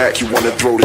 back, you wanna throw it.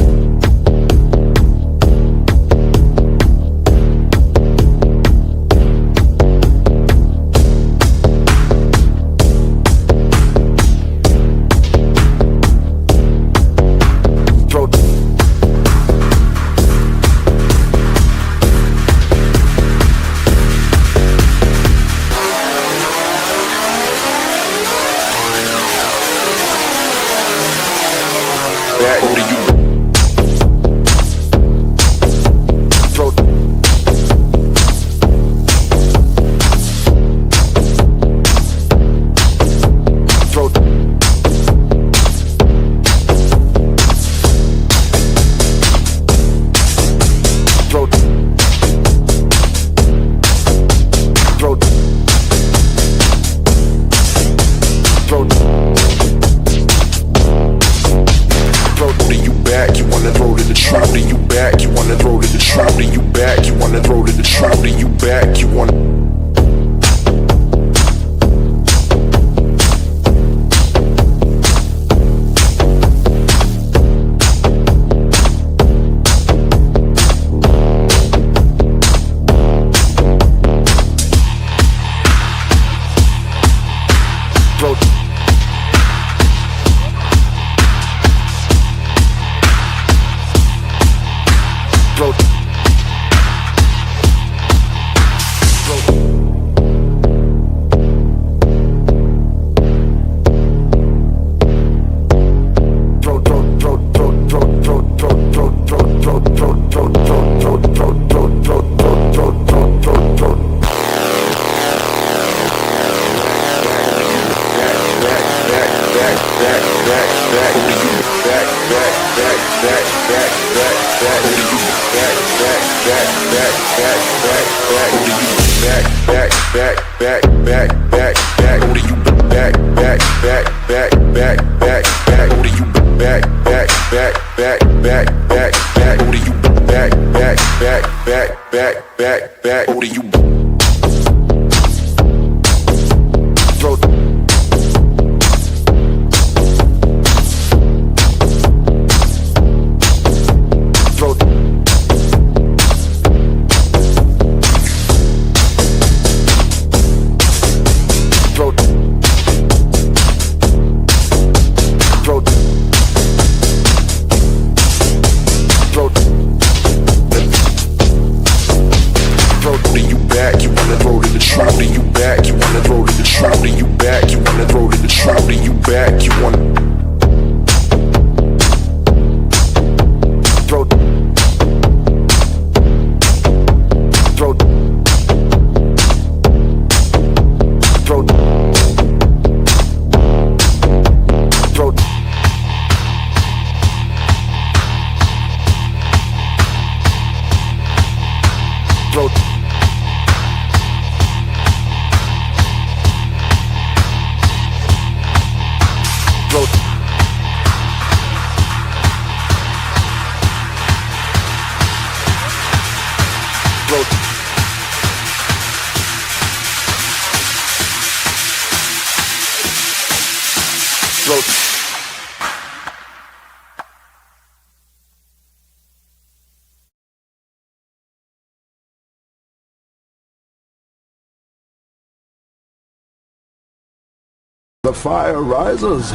The fire rises.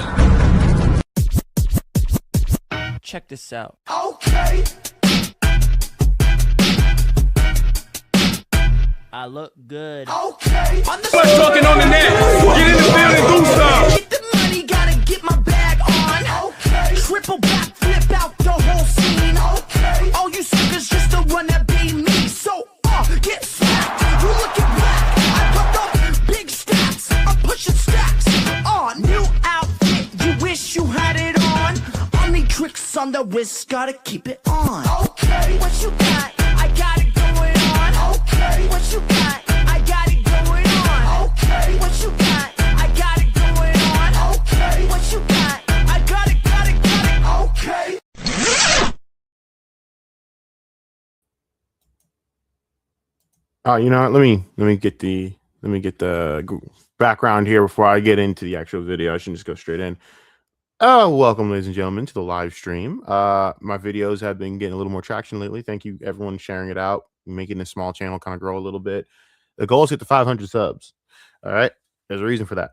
Check this out. Okay. I look good. Okay. Let's talking on the net. Get in the field and do stuff. Get the money, gotta get my bag on. Okay. Triple back, flip out the whole scene. Okay. All you suckers just to run that be me. So, get smacked. You looking back. I put up big stacks. I'm pushing stacks. New outfit. You wish you had it on. Only tricks on the wrist, gotta keep it on. Okay. What you got? I got it going on. Okay. What you got? I got it going on. Okay. What you got? I got it going on. Okay. What you got? I got it. Okay. You know what? Let me get the background here before I get into the actual video. I should just go straight in. Welcome, ladies and gentlemen, to the live stream. My videos have been getting a little more traction lately. Thank you, everyone, sharing it out, making this small channel kind of grow a little bit. The goal is to get to 500 subs. All right, there's a reason for that.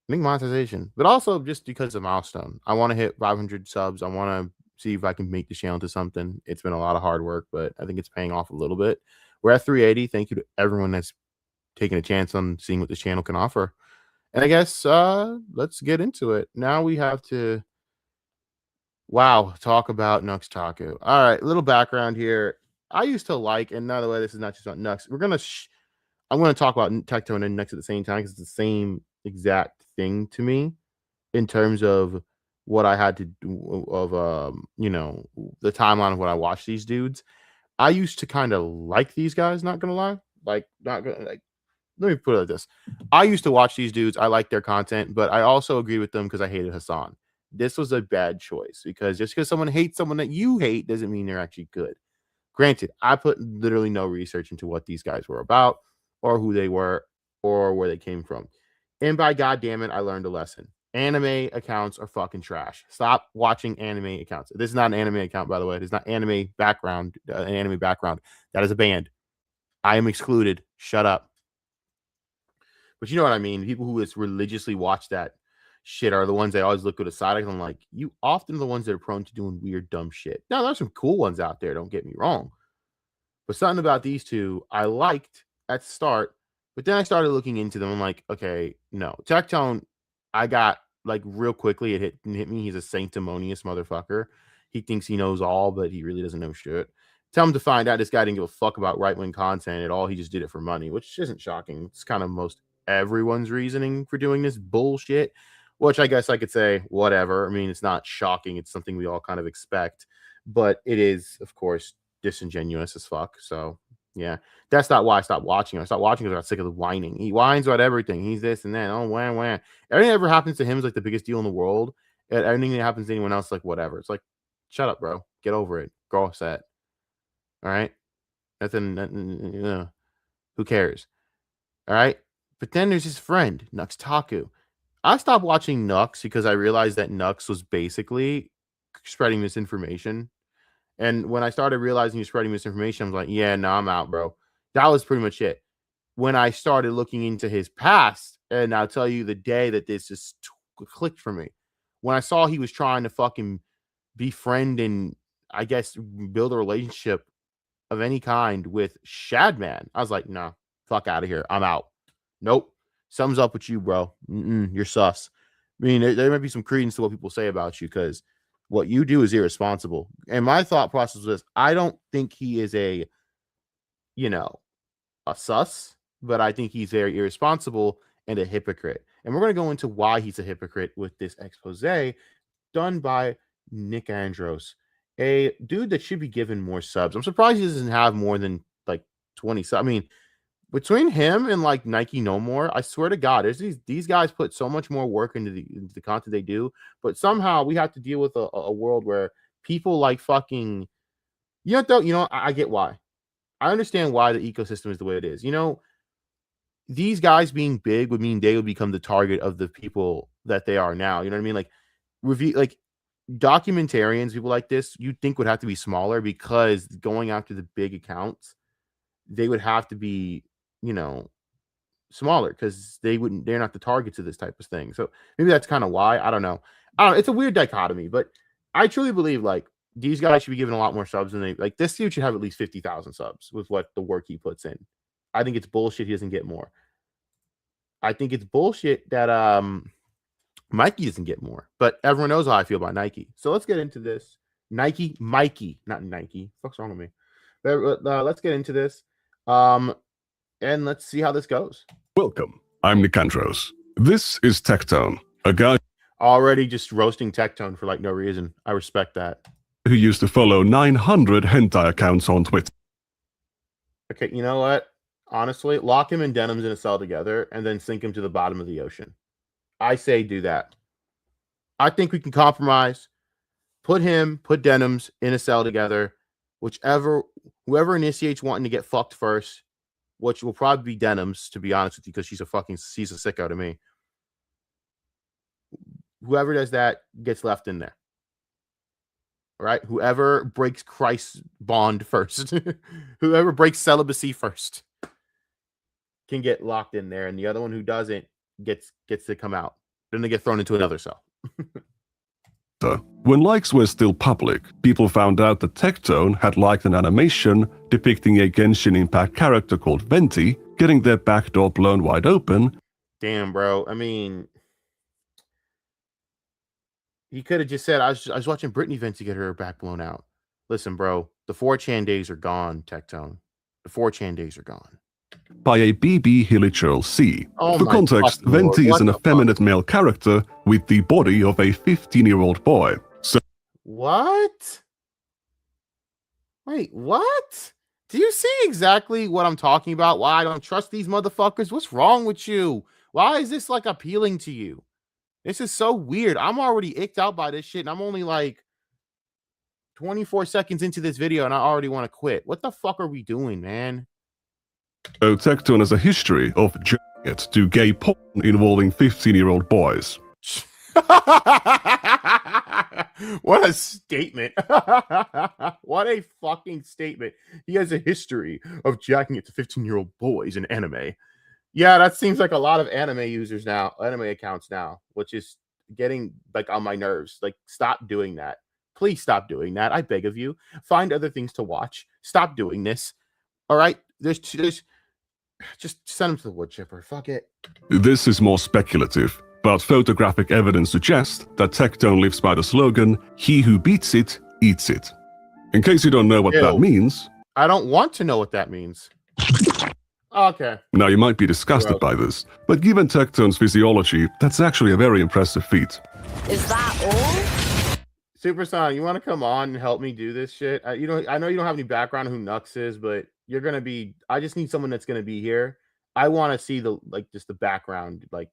I think monetization, but also just because of milestone. I want to hit 500 subs. I want to see if I can make the channel to something. It's been a lot of hard work, but I think it's paying off a little bit. We're at 380. Thank you to everyone that's taking a chance on seeing what this channel can offer. And I guess let's get into it. Now we have to talk about Nuxtaku. All right, little background here. I used to like, and by the way, this is not just about Nux. I'm gonna talk about Tectone and Nux at the same time because it's the same exact thing to me in terms of what I had to do of the timeline of what I watched these dudes. I used to kind of like these guys, not gonna lie. Let me put it like this. I used to watch these dudes. I like their content, but I also agree with them because I hated Hassan. This was a bad choice because just because someone hates someone that you hate doesn't mean they're actually good. Granted, I put literally no research into what these guys were about or who they were or where they came from. And by goddamn it, I learned a lesson. Anime accounts are fucking trash. Stop watching anime accounts. This is not an anime account, by the way. It is not anime background, an anime background. That is a band. I am excluded. Shut up. But you know what I mean? People who just religiously watch that shit are the ones that always look at the side. I'm like, you often are the ones that are prone to doing weird, dumb shit. Now, there's some cool ones out there. Don't get me wrong. But something about these two I liked at the start, but then I started looking into them. I'm like, okay, no. Tectone, I got like real quickly, it hit me. He's a sanctimonious motherfucker. He thinks he knows all, but he really doesn't know shit. Tell him to find out this guy didn't give a fuck about right-wing content at all. He just did it for money, which isn't shocking. It's kind of most everyone's reasoning for doing this bullshit, which I guess I could say whatever. I mean, it's not shocking. It's something we all kind of expect, but it is, of course, disingenuous as fuck. So yeah, that's not why I stopped watching. I stopped watching because I got sick of the whining. He whines about everything. He's this and that. Oh, wham, wham. Everything that ever happens to him is like the biggest deal in the world. And everything that happens to anyone else, like whatever. It's like, shut up, bro. Get over it. Grow set. All right. Nothing. Who cares? All right. But then there's his friend, Nuxtaku. I stopped watching Nux because I realized that Nux was basically spreading misinformation. And when I started realizing you're spreading misinformation, I was like, yeah, no, I'm out, bro. That was pretty much it. When I started looking into his past, and I'll tell you the day that this just clicked for me. When I saw he was trying to fucking befriend and I guess build a relationship of any kind with Shadman, I was like, no, fuck out of here. I'm out. Nope. Something's up with you, bro. You're sus. I mean, there might be some credence to what people say about you because what you do is irresponsible. And my thought process was, I don't think he is a sus, but I think he's very irresponsible and a hypocrite. And we're going to go into why he's a hypocrite with this expose done by Nick Andros, a dude that should be given more subs. I'm surprised he doesn't have more than like 20 subs. I mean, between him and like Nike No More, I swear to God, there's these guys put so much more work into the content they do, but somehow we have to deal with a world where people like fucking, I get why. I understand why the ecosystem is the way it is. These guys being big would mean they would become the target of the people that they are now. You know what I mean? Like documentarians, people like this, you'd think would have to be smaller because going after the big accounts, they would have to be, smaller because they're not the targets of this type of thing. So maybe that's kind of why. I don't know. It's a weird dichotomy, but I truly believe like these guys should be given a lot more subs than this dude should have at least 50,000 subs with what the work he puts in. I think it's bullshit he doesn't get more. I think it's bullshit that Mikey doesn't get more, but everyone knows how I feel about Nike. So let's get into this. Mikey, not Nike. What's wrong with me? Let's get into this. And let's see how this goes. Welcome. I'm Nicandros. This is Tectone, a guy already just roasting Tectone for like no reason. I respect that. Who used to follow 900 hentai accounts on Twitter. Okay, you know what? Honestly, lock him and Denims in a cell together and then sink him to the bottom of the ocean. I say do that. I think we can compromise. Put Denims in a cell together. Whoever initiates wanting to get fucked first, which will probably be Denims, to be honest with you, because she's a sicko to me. whoever does that gets left in there. All right, whoever breaks Christ's bond first, whoever breaks celibacy first, can get locked in there, and the other one who doesn't gets to come out. Then they get thrown into another cell. When likes were still public, people found out that Tectone had liked an animation depicting a Genshin Impact character called Venti getting their back door blown wide open. Damn, bro. I mean, he could have just said, I was watching Brittany Venti get her back blown out. Listen, bro, the 4chan days are gone, Tectone. The 4chan days are gone. By a BB Hilichurl C. Oh For context, Venti is an effeminate male character with the body of a 15-year-old boy. So what? Wait, what? Do you see exactly what I'm talking about? Why I don't trust these motherfuckers? What's wrong with you? Why is this like appealing to you? This is so weird. I'm already icked out by this shit, and I'm only like 24 seconds into this video, and I already want to quit. What the fuck are we doing, man? Tectone has a history of jacking it to gay porn involving 15-year-old boys. What a statement. What a fucking statement. He has a history of jacking it to 15-year-old boys in anime. Yeah, that seems like a lot of anime users now, anime accounts now, which is getting like on my nerves. Like, stop doing that. Please stop doing that. I beg of you. Find other things to watch. Stop doing this. All right? There's just send him to the wood chipper. Fuck it. This is more speculative, but photographic evidence suggests that Tectone lives by the slogan, "He who beats it, eats it." In case you don't know what that means... I don't want to know what that means. Okay. Now, you might be disgusted by this, but given Tectone's physiology, that's actually a very impressive feat. Is that all? Super Son, you want to come on and help me do this shit? I know you don't have any background on who Nux is, but you're gonna be. I just need someone that's gonna be here. I want to see just the background, like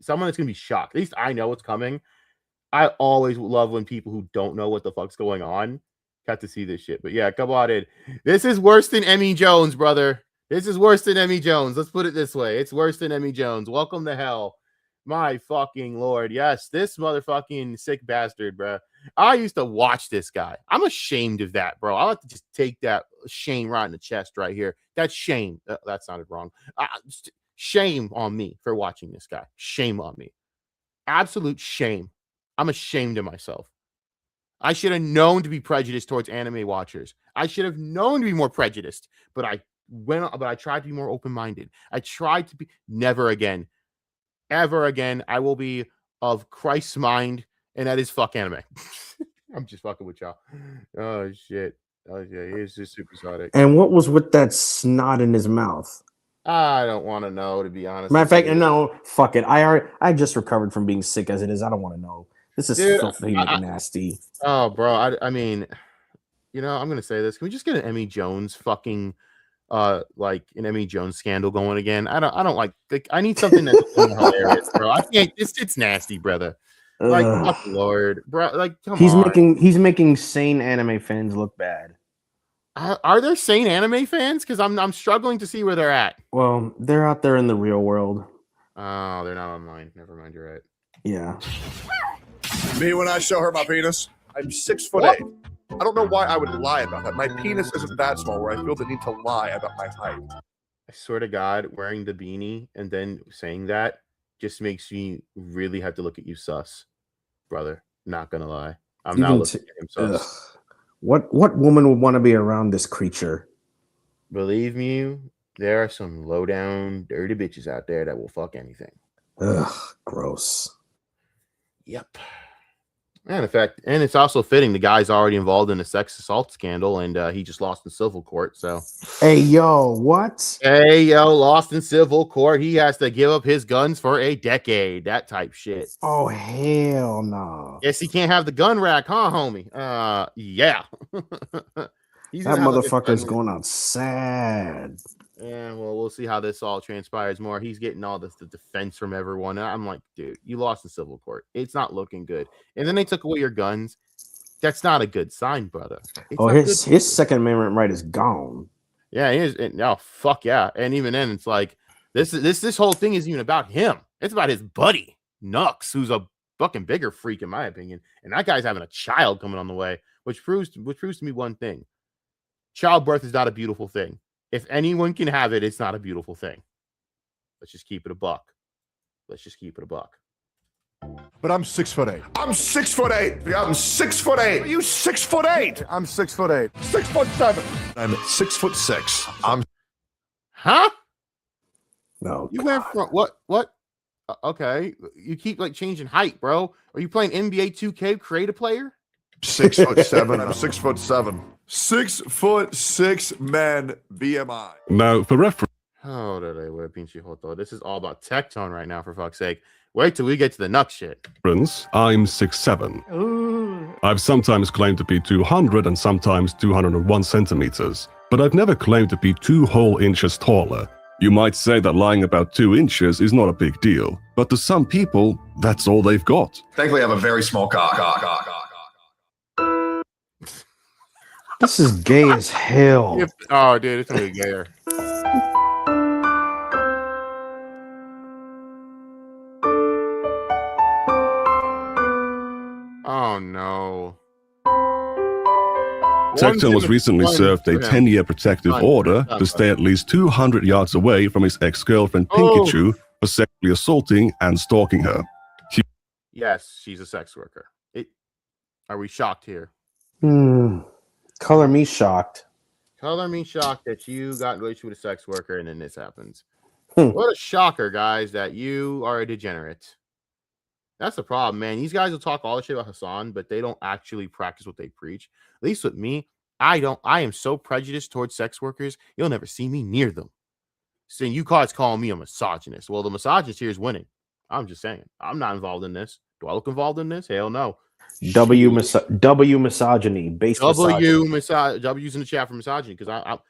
someone that's gonna be shocked. At least I know what's coming. I always love when people who don't know what the fuck's going on got to see this shit. But yeah, come on in. This is worse than Emmy Jones, brother. This is worse than Emmy Jones. Let's put it this way. It's worse than Emmy Jones. Welcome to hell. My fucking Lord. Yes, this motherfucking sick bastard, bro. I used to watch this guy. I'm ashamed of that, bro. I'll have to just take that shame right in the chest right here. That's shame. That sounded wrong. Shame on me for watching this guy. Shame on me. Absolute shame. I'm ashamed of myself. I should have known to be prejudiced towards anime watchers. I should have known to be more prejudiced, but I tried to be more open-minded. I tried to be. Never again. Ever again. I will be of Christ's mind, and that is fuck anime. I'm just fucking with y'all. Oh shit. Oh yeah, he's just super exotic. And what was with that snot in his mouth? I don't want to know, to be honest. Matter of fact, no, fuck it. I just recovered from being sick as it is. I don't want to know. This is filthy and nasty. Oh, bro. I mean, I'm gonna say this. Can we just get an Emmy Jones fucking like an Emmy Jones scandal going again? I don't like I need something that's hilarious, bro. I can't. It's nasty, brother. Like, fuck Lord, bro. Like, come on. He's making sane anime fans look bad. Are there sane anime fans? Because I'm struggling to see where they're at. Well, they're out there in the real world. Oh, they're not online. Never mind. You're right. Yeah. Me when I show her my penis, I'm 6'8". I don't know why I would lie about that. My penis isn't that small where I feel the need to lie about my height. I swear to God, wearing the beanie and then saying that just makes me really have to look at you sus, brother. Not gonna lie. I'm not looking at him sus. What woman would want to be around this creature? Believe me, there are some low down, dirty bitches out there that will fuck anything. Ugh, gross. Yep. And in fact, and it's also fitting the guy's already involved in a sex assault scandal, and he just lost in civil court. So, hey yo, what? Hey yo, lost in civil court. He has to give up his guns for a decade. That type shit. Oh hell no. Guess he can't have the gun rack, huh, homie? Yeah. That motherfucker's going out sad. Yeah, well, we'll see how this all transpires more. He's getting all the defense from everyone. And I'm like, dude, you lost in civil court. It's not looking good. And then they took away your guns. That's not a good sign, brother. His Second Amendment right is gone. Yeah, he is. Oh, fuck yeah. And even then, it's like this whole thing isn't even about him. It's about his buddy Nux, who's a fucking bigger freak, in my opinion. And that guy's having a child coming on the way, which proves to me one thing: childbirth is not a beautiful thing. If anyone can have it, it's not a beautiful thing. Let's just keep it a buck. But I'm 6'8". I'm 6'8". Yeah, I'm 6'8". Are you 6'8"? I'm 6'8". 6'7". I'm 6'6". I'm Huh? No. You went from what? Okay, you keep like changing height, bro. Are you playing NBA 2K? Create a player? 6'7". I'm 6'7". 6'6" men BMI. Now, for reference, This is all about Tectone right now, for fuck's sake. Wait till we get to the Nux shit. I'm 6'7". I've sometimes claimed to be 200 and sometimes 201 centimeters, but I've never claimed to be 2 whole inches taller. You might say that lying about 2 inches is not a big deal, but to some people, that's all they've got. Thankfully, I have a very small cock. This is gay as hell. Oh, dude, it's gonna be gayer. Oh no. Tectone was recently served a 10-year protective order to stay at least 200 yards away from his ex-girlfriend Pikachu for sexually assaulting and stalking her. Yes, she's a sex worker. Are we shocked here? Color me shocked. Color me shocked that you got in a relationship with a sex worker and then this happens. What a shocker, guys, that you are a degenerate. That's the problem, man. These guys will talk all the shit about Hassan, but they don't actually practice what they preach. At least with me, I am so prejudiced towards sex workers, you'll never see me near them. Saying you guys calling me a misogynist. Well, the misogynist here is winning. I'm just saying. I'm not involved in this. Do I look involved in this? Hell no. W misogyny. Base misogyny. W's in the chat for misogyny, because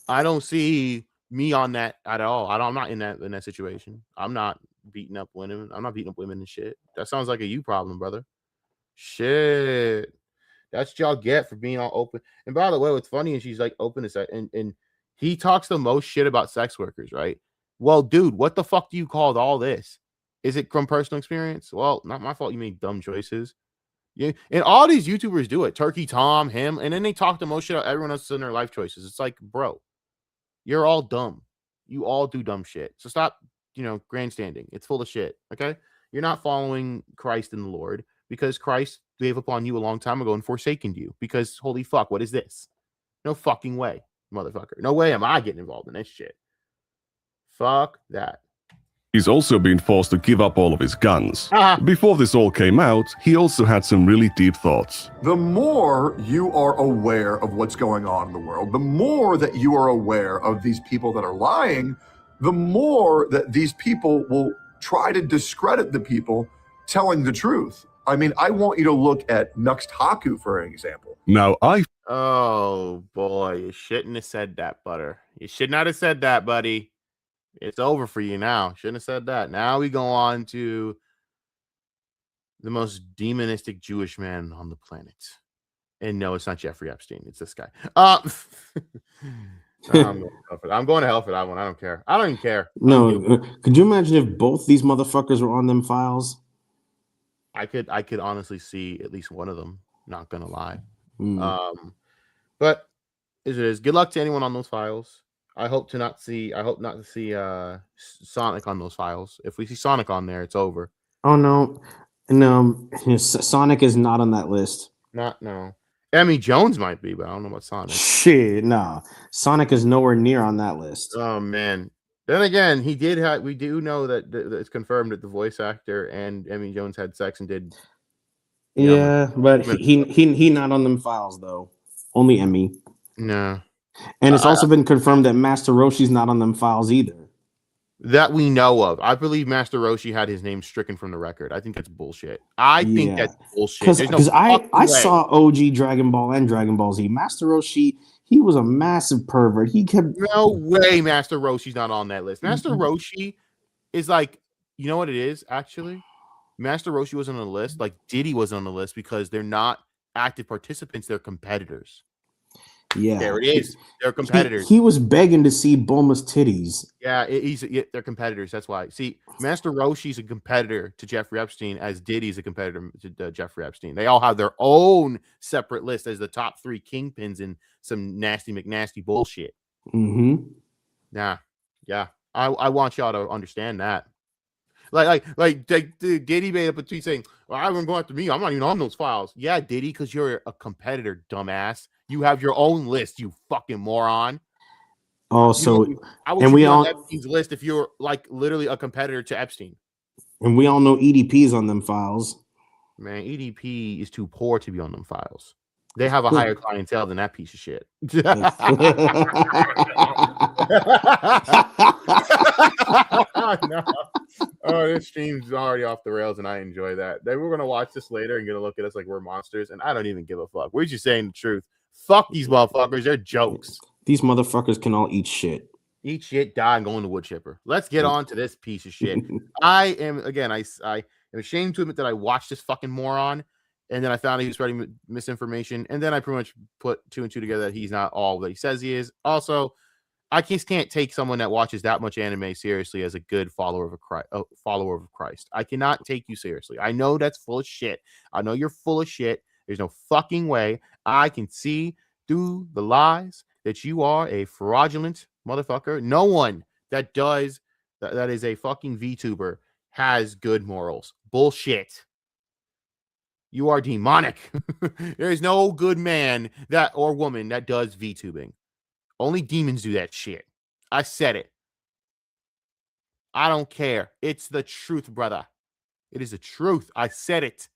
I don't see me on that at all. I'm not in that situation. I'm not beating up women. I'm not beating up women and shit. That sounds like a you problem, brother. Shit. That's what y'all get for being all open. And by the way, what's funny is she's like open to sex, and he talks the most shit about sex workers, right? Well, dude, what the fuck do you call all this? Is it from personal experience? Well, not my fault. You made dumb choices. Yeah, and all these YouTubers do it. Turkey Tom, him, and then they talk the most shit about everyone else in their life choices. It's like, bro, you're all dumb. You all do dumb shit. So stop, grandstanding. It's full of shit. Okay, you're not following Christ and the Lord because Christ gave up on you a long time ago and forsaken you. Because holy fuck, what is this? No fucking way, motherfucker. No way am I getting involved in this shit. Fuck that. He's also been forced to give up all of his guns. Before this all came out, he also had some really deep thoughts. The more you are aware of what's going on in the world, the more that you are aware of these people that are lying, the more that these people will try to discredit the people telling the truth. I mean, I want you to look at Nuxtaku, for an example. Now, Oh, boy. You shouldn't have said that, Butter. You should not have said that, buddy. It's over for you now. Shouldn't have said that. Now we go on to the most demonistic Jewish man on the planet. And no, it's not Jeffrey Epstein. It's this guy. I'm going to hell for that one. I don't care. I don't even care. No, could you imagine if both these motherfuckers were on them files? I could honestly see at least one of them. Not gonna lie. But as it is, good luck to anyone on those files. I hope not to see Sonic on those files. If we see Sonic on there, it's over. Oh no, Sonic is not on that list. No. Emmy Jones might be, but I don't know about Sonic. Shit, no. Sonic is nowhere near on that list. Oh man. Then again, we do know that it's confirmed that the voice actor and Emmy Jones had sex and did. Yeah, but he not on them files though. Only Emmy. No. And it's also been confirmed that Master Roshi's not on them files either. That we know of. I believe Master Roshi had his name stricken from the record. I think that's bullshit. I think that's bullshit. Because I saw OG Dragon Ball and Dragon Ball Z. Master Roshi, he was a massive pervert. He kept no way Master Roshi's not on that list. Master Roshi is like, you know what it is, actually? Master Roshi wasn't on the list. Like Diddy wasn't on the list because they're not active participants, they're competitors. Yeah, There it is. They're competitors. He was begging to see Bulma's titties. Yeah, they're competitors. That's why. See, Master Roshi's a competitor to Jeffrey Epstein, as Diddy's a competitor to Jeffrey Epstein. They all have their own separate list as the top 3 kingpins in some nasty McNasty bullshit. Mm-hmm. Nah, yeah. I want y'all to understand that. Like Diddy made up a tweet saying, well, I wouldn't go after me. I'm not even on those files. Yeah, Diddy, because you're a competitor, dumbass. You have your own list, you fucking moron. Also, I would be on Epstein's list if you're like literally a competitor to Epstein. And we all know EDP's on them files. Man, EDP is too poor to be on them files. They have a higher clientele than that piece of shit. No. Oh, this stream's already off the rails, and I enjoy that. We're gonna watch this later and gonna look at us like we're monsters, and I don't even give a fuck. We're just saying the truth. Fuck these motherfuckers. They're jokes. These motherfuckers can all eat shit. Eat shit, die, and go in the wood chipper. Let's get on to this piece of shit. I am ashamed to admit that I watched this fucking moron, and then I found he was spreading misinformation, and then I pretty much put 2 and 2 together that he's not all that he says he is. Also, I just can't take someone that watches that much anime seriously as a good follower of Christ. I cannot take you seriously. I know that's full of shit. I know you're full of shit. There's no fucking way I can see through the lies that you are a fraudulent motherfucker. No one that does that is a fucking VTuber has good morals. Bullshit. You are demonic. There is no good man that or woman that does VTubing. Only demons do that shit. I said it. I don't care. It's the truth, brother. It is the truth. I said it.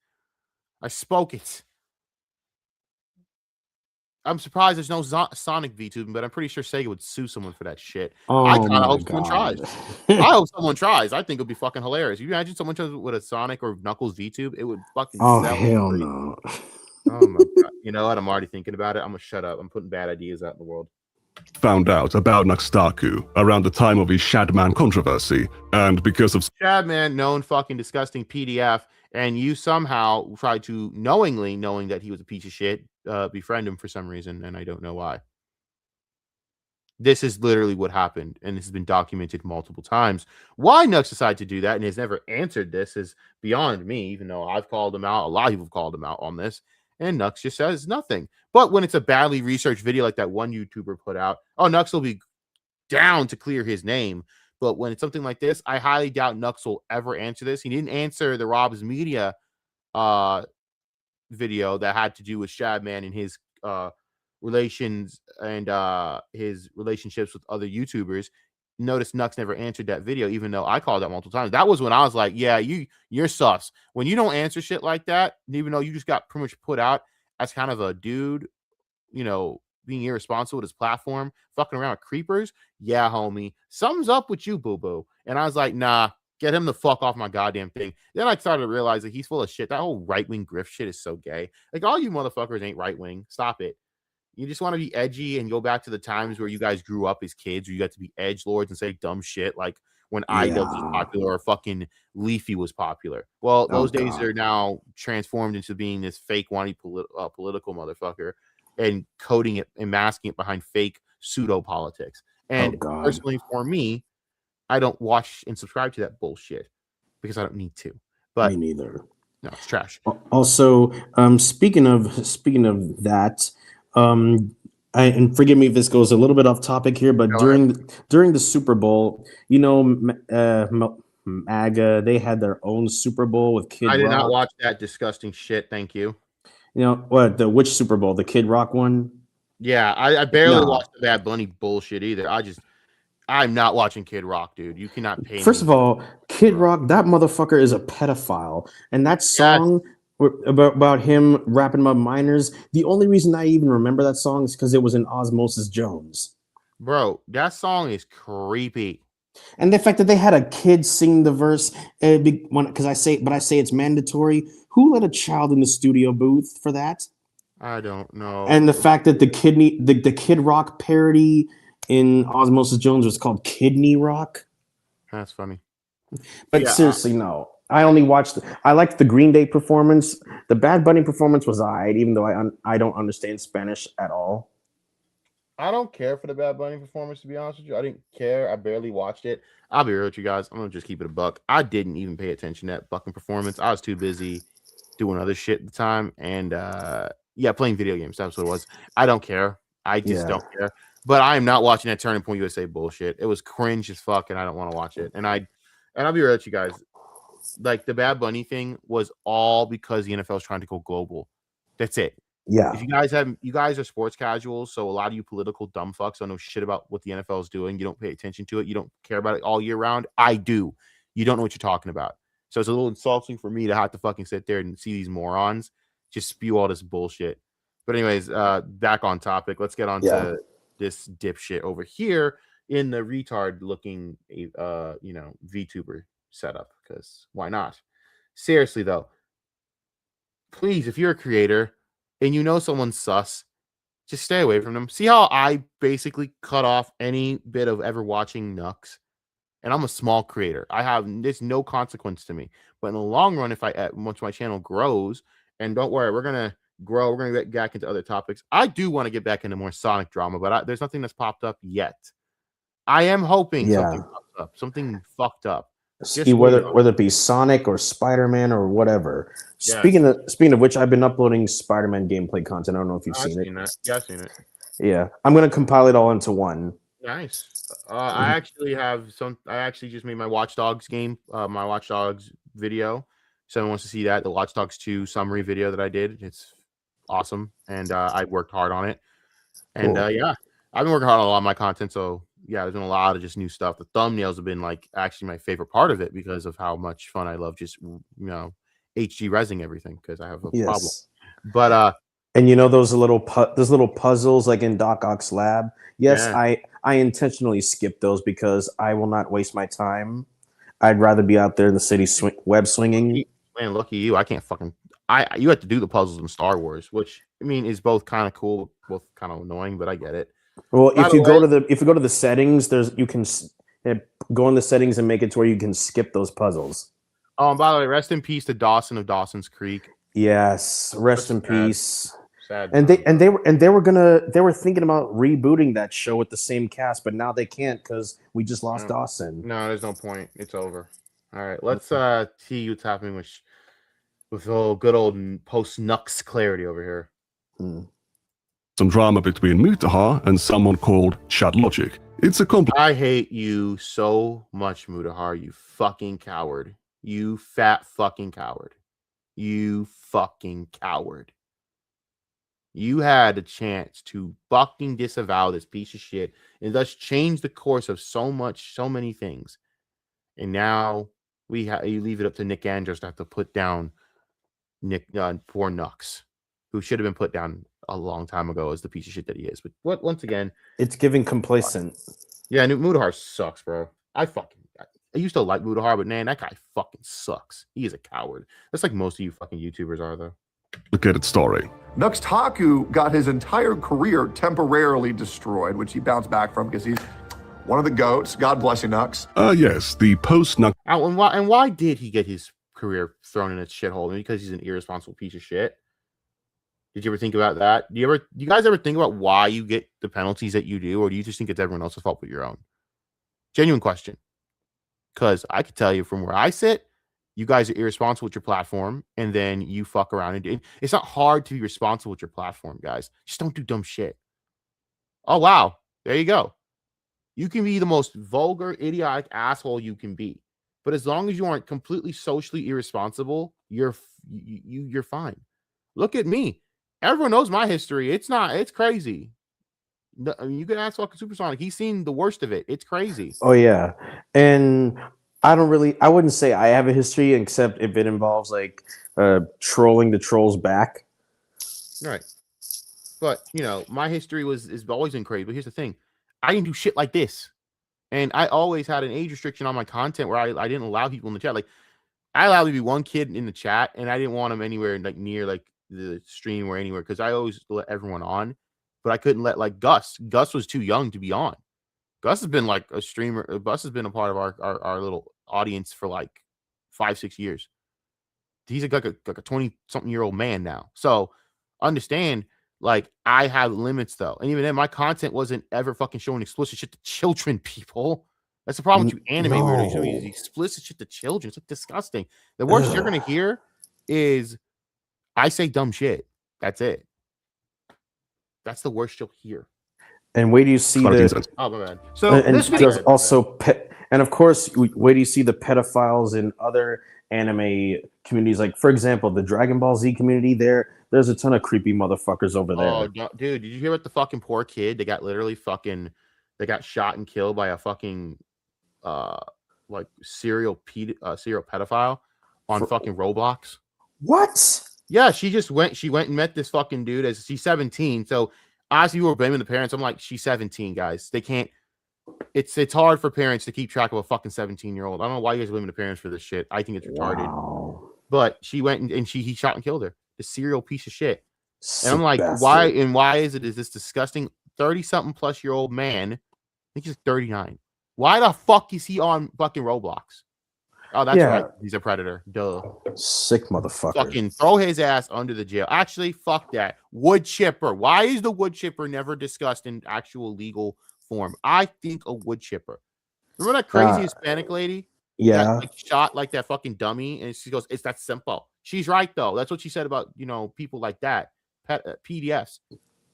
I spoke it. I'm surprised there's no Sonic VTubing, but I'm pretty sure Sega would sue someone for that shit. Oh, I kind of hope someone tries. I hope someone tries. I think it would be fucking hilarious. You imagine someone tries with a Sonic or Knuckles VTube? It would fucking Oh, sell hell free. no. Oh my god. You know what? I'm already thinking about it. I'm gonna shut up. I'm putting bad ideas out in the world. Found out about Nuxtaku around the time of his Shadman controversy, and because of Shadman, known fucking disgusting PDF, and you somehow tried to knowing that he was a piece of shit, befriend him for some reason, and I don't know why. This is literally what happened, and this has been documented multiple times. Why Nux decided to do that and has never answered this is beyond me, even though I've called him out. A lot of people have called him out on this, and Nux just says nothing. But when it's a badly researched video like that one YouTuber put out, Nux will be down to clear his name. But when it's something like this, I highly doubt Nux will ever answer this. He didn't answer the Rob's Media video that had to do with Shadman and his relations and his relationships with other YouTubers. Notice Nux never answered that video, even though I called out multiple times. That was when I was like, yeah, you're sus. When you don't answer shit like that, even though you just got pretty much put out as kind of a dude, being irresponsible with his platform, fucking around with creepers. Yeah, homie, something's up with you, boo-boo. And I was like, nah, get him the fuck off my goddamn thing. Then I started to realize that he's full of shit. That whole right-wing grift shit is so gay. Like, all you motherfuckers ain't right-wing. Stop it. You just want to be edgy and go back to the times where you guys grew up as kids, where you got to be edgelords and say dumb shit like when IDub was popular or fucking Leafy was popular. Well, those days are now transformed into being this fake whiny political motherfucker and coding it and masking it behind fake pseudo politics. And personally, for me, I don't watch and subscribe to that bullshit because I don't need to. But me neither. No, it's trash. Also, speaking of that, and forgive me if this goes a little bit off topic here, but during the Super Bowl, MAGA, they had their own Super Bowl with Kid Rock. I did not watch that disgusting shit. Thank you. You know what? Which Super Bowl? The Kid Rock one? Yeah, I barely watched the Bad Bunny bullshit either. I'm not watching Kid Rock, dude. You cannot pay. First of all, Kid Rock, that motherfucker is a pedophile, and that song about him rapping about minors. The only reason I even remember that song is because it was in Osmosis Jones. Bro, that song is creepy. And the fact that they had a kid sing the verse, because I say it's mandatory. Who let a child in the studio booth for that? I don't know. And the fact that the Kid Rock parody in Osmosis Jones was called Kidney Rock. That's funny. But seriously, no. I liked the Green Day performance. The Bad Bunny performance was alright, even though I don't understand Spanish at all. I don't care for the Bad Bunny performance, to be honest with you. I didn't care. I barely watched it. I'll be real with you guys. I'm gonna just keep it a buck. I didn't even pay attention to that fucking performance. I was too busy doing other shit at the time. And yeah, playing video games. That's what it was. I don't care. I just don't care. But I am not watching that Turning Point USA bullshit. It was cringe as fuck, and I don't want to watch it. And I'll be real with you guys. Like the Bad Bunny thing was all because the NFL is trying to go global. That's it. Yeah. If you guys are sports casuals, so a lot of you political dumb fucks don't know shit about what the NFL is doing. You don't pay attention to it. You don't care about it all year round. I do. You don't know what you're talking about. So it's a little insulting for me to have to fucking sit there and see these morons just spew all this bullshit. But anyways, back on topic. Let's get on to this dipshit over here in the retard looking, VTuber setup, because why not? Seriously though, please, if you're a creator and you know someone's sus, just stay away from them. See how I basically cut off any bit of ever watching Nux? And I'm a small creator. There's no consequence to me. But in the long run, once my channel grows, and don't worry, we're gonna grow. We're gonna get back into other topics. I do want to get back into more Sonic drama, but there's nothing that's popped up yet. I am hoping something pops up, something fucked up. See, whether it be Sonic or Spider-Man or whatever. Yes. Speaking of which, I've been uploading Spider-Man gameplay content. I don't know if you've seen it. Yeah, I've seen it. Yeah, I'm gonna compile it all into one. Nice. I actually just made my Watch Dogs game, my Watch Dogs video. If someone wants to see that, the Watch Dogs 2 summary video that I did. It's awesome, and I worked hard on it. And yeah, I've been working hard on a lot of my content, so yeah, there's been a lot of just new stuff. The thumbnails have been like actually my favorite part of it because of how much fun I love just HD resing everything because I have a problem. But and those little puzzles like in Doc Ock's lab. Yes, yeah. I intentionally skip those because I will not waste my time. I'd rather be out there in the city web swinging. Man, lucky you! I can't fucking. You have to do the puzzles in Star Wars, which I mean is both kind of cool, both kind of annoying, but I get it. Well, if you go to the settings, you can go in the settings and make it to where you can skip those puzzles. Oh, and by the way, rest in peace to Dawson of Dawson's Creek. Yes, rest in peace. Sad. And they were thinking about rebooting that show with the same cast, but now they can't because we just lost Dawson. No, there's no point. It's over. All right, let's see what's happening with good old post Nux clarity over here. Some drama between Mutahar and someone called Chad Logic. It's a I hate you so much, Mutahar, you fucking coward. You fat fucking coward. You fucking coward. You had a chance to fucking disavow this piece of shit and thus change the course of so many things. And now you leave it up to Nick Andrews to have to put down poor Nux, who should have been put down a long time ago as the piece of shit that he is. But once again, it's giving complacent. Yeah, Mutahar sucks, bro. I used to like Mutahar, but man, that guy fucking sucks. He is a coward. That's like most of you fucking YouTubers are, though. Complicated story. Nuxtaku got his entire career temporarily destroyed, which he bounced back from because he's one of the GOATs. God bless you, Nux. Yes, the post-Nux. And why did he get his career thrown in a shithole? Because he's an irresponsible piece of shit. Did you ever think about that? Do you guys ever think about why you get the penalties that you do, or do you just think it's everyone else's fault but your own? Genuine question. Because I could tell you from where I sit, you guys are irresponsible with your platform, and then you fuck around and do. It's not hard to be responsible with your platform, guys. Just don't do dumb shit. Oh wow, there you go. You can be the most vulgar, idiotic asshole you can be, but as long as you aren't completely socially irresponsible, you're fine. Look at me. Everyone knows my history. It's crazy. I mean, you can ask fucking Supersonic. He's seen the worst of it. It's crazy. Oh yeah, and I wouldn't say I have a history, except if it involves like trolling the trolls back. Right. But my history is always been crazy. But here's the thing: I didn't do shit like this, and I always had an age restriction on my content where I didn't allow people in the chat. Like I allowed to be one kid in the chat, and I didn't want him anywhere like near like the stream or anywhere because I always let everyone on, but I couldn't let like Gus. Gus was too young to be on. Gus has been like a streamer. Gus has been a part of our little audience for like 5-6 years. He's like a 20-something-year-old man now. So understand, Like, I have limits though, and even then, my content wasn't ever fucking showing explicit shit to children. People, that's the problem with you anime weirdos. You show these explicit shit to children. It's like disgusting. The worst you're gonna hear is I say dumb shit. That's it. That's the worst you'll hear. And wait do you see the oh my bad. So and this there's also and of course wait do you see the pedophiles in other anime communities, like for example the Dragon Ball Z community. There's a ton of creepy motherfuckers over there. Oh dude, did you hear about the fucking poor kid? They got literally they got shot and killed by a fucking like serial pedophile on fucking Roblox. What? Yeah, she went and met this fucking dude as she's 17. So as you were blaming the parents, I'm like, she's 17, guys. They can't. It's hard for parents to keep track of a fucking 17-year-old. I don't know why you guys are blaming the parents for this shit. I think it's retarded. Wow. But she went and he shot and killed her. The serial piece of shit. Sick and I'm like, bastard. why is this disgusting 30-something plus year old man? I think he's 39. Why the fuck is he on fucking Roblox? Oh, that's right. He's a predator. Duh. Sick motherfucker. Fucking throw his ass under the jail. Actually, fuck that. Wood chipper. Why is the wood chipper never discussed in actual legal form? I think a wood chipper. Remember that crazy Hispanic lady? Yeah. That, like, shot like that fucking dummy, and she goes, "It's that simple." She's right though. That's what she said about people like that. PDFs.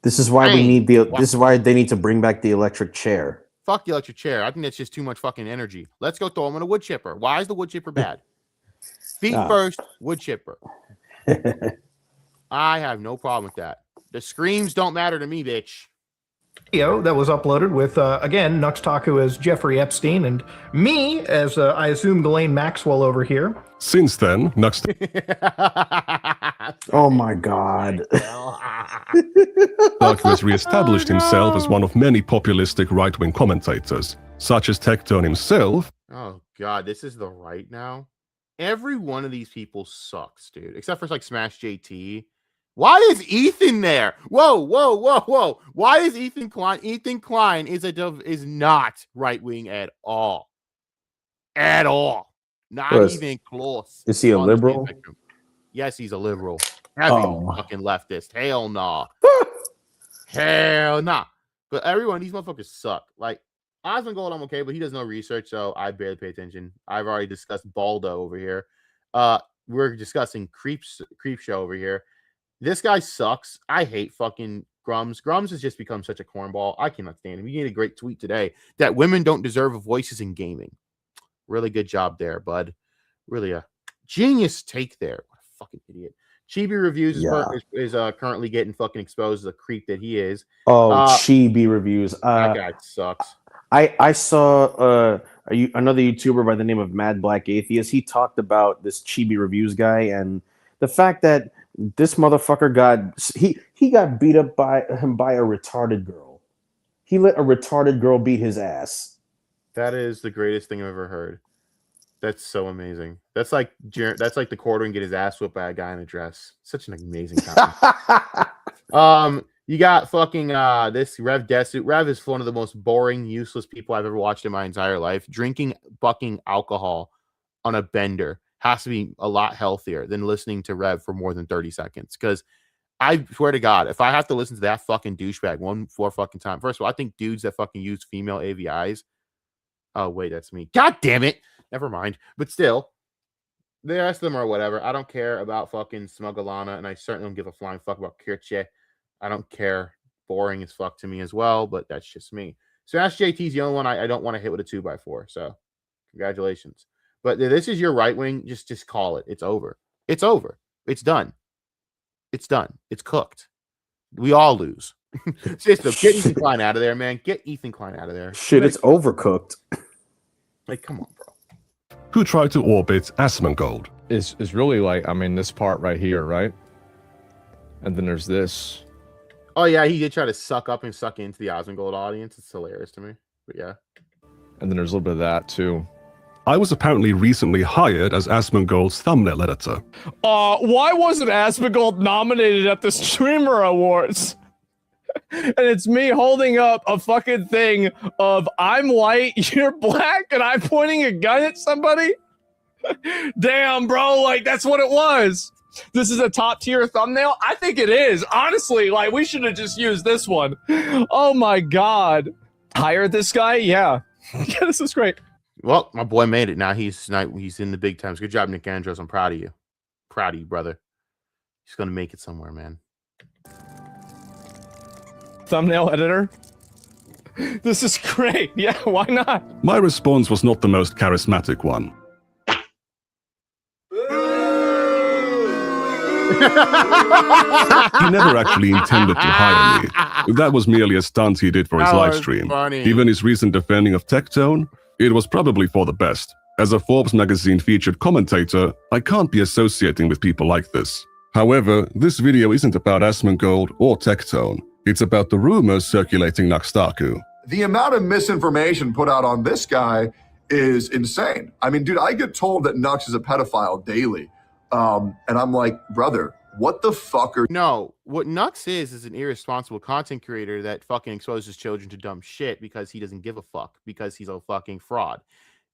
This is why we need This is why they need to bring back the electric chair. Fuck the electric chair. I think that's just too much fucking energy. Let's go throw him in a wood chipper. Why is the wood chipper bad? Feet first, wood chipper. I have no problem with that. The screams don't matter to me, bitch. Video that was uploaded with, again, Nuxtaku as Jeffrey Epstein and me as, I assume, Ghislaine Maxwell over here. Since then, Nuxtaku Oh my god. has re-established himself as one of many populistic right-wing commentators, such as Tectone himself. Oh god, this is the right now. Every one of these people sucks, dude. Except for like Smash JT. Why is Ethan there? Whoa. Why is Ethan Klein? Ethan Klein is not right-wing at all. At all. Not even close. Is he a liberal? Yes, he's a liberal. Heavy fucking leftist. Hell nah. Hell nah. But everyone, these motherfuckers suck. Like, Osmond Gold, I'm okay, but he does no research, so I barely pay attention. I've already discussed Baldo over here. We're discussing Creep Show over here. This guy sucks. I hate fucking Grums. Grums has just become such a cornball. I cannot stand him. He made a great tweet today that women don't deserve voices in gaming. Really good job there, bud. Really a genius take there. What a fucking idiot. Chibi Reviews is currently getting fucking exposed as a creep that he is. Oh, Chibi Reviews. That guy sucks. I saw another YouTuber by the name of Mad Black Atheist. He talked about this Chibi Reviews guy and the fact that this motherfucker got beat up by a retarded girl. He let a retarded girl beat his ass. That is the greatest thing I've ever heard. That's so amazing. That's like the quarter and get his ass whipped by a guy in a dress. Such an amazing time. You got fucking this Rev Desu. Rev is one of the most boring, useless people I've ever watched in my entire life. Drinking fucking alcohol on a bender has to be a lot healthier than listening to Rev for more than 30 seconds. Because I swear to God, if I have to listen to that fucking douchebag one more fucking time, first of all, I think dudes that fucking use female AVIs. Oh, wait, that's me. God damn it. Never mind. But still, the rest of them are whatever. I don't care about fucking Smugalana, and I certainly don't give a flying fuck about Kirche. I don't care. Boring as fuck to me as well, but that's just me. Smash JT's the only one I don't want to hit with a 2x4. So, congratulations. But this is your right wing. Just call it. It's over. It's over. It's done. It's done. It's cooked. We all lose. System, get Ethan Klein out of there, man. Get Ethan Klein out of there. Shit, it's overcooked. Like, come on, bro. Who tried to orbit Asmongold. Is really like, I mean, this part right here, right? And then there's this. Oh, yeah, he did try to suck up and suck into the Osmongold audience. It's hilarious to me. But yeah. And then there's a little bit of that, too. I was apparently recently hired as Asmongold's thumbnail editor. Why wasn't Asmongold nominated at the Streamer Awards? And it's me holding up a fucking thing of I'm white, you're black, and I'm pointing a gun at somebody? Damn, bro, like, that's what it was. This is a top tier thumbnail? I think it is. Honestly, like we should have just used this one. Oh my God. Hire this guy? Yeah. Yeah, this is great. Well, my boy made it. Now he's in the big times. Good job, Nick Andros. I'm proud of you. Proud of you, brother. He's gonna make it somewhere, man. Thumbnail editor. This is great. Yeah, why not? My response was not the most charismatic one. He never actually intended to hire me. That was merely a stunt he did for his That live was stream. funny. Even his recent defending of Tectone, it was probably for the best. As a Forbes magazine featured commentator, I can't be associating with people like this. However, this video isn't about Asmongold or Tectone. It's about the rumors circulating Nuxtaku. The amount of misinformation put out on this guy is insane. I mean, dude, I get told that Nux is a pedophile daily. And I'm like, brother, what the fuck are... No, what Nux is an irresponsible content creator that fucking exposes children to dumb shit because he doesn't give a fuck, because he's a fucking fraud.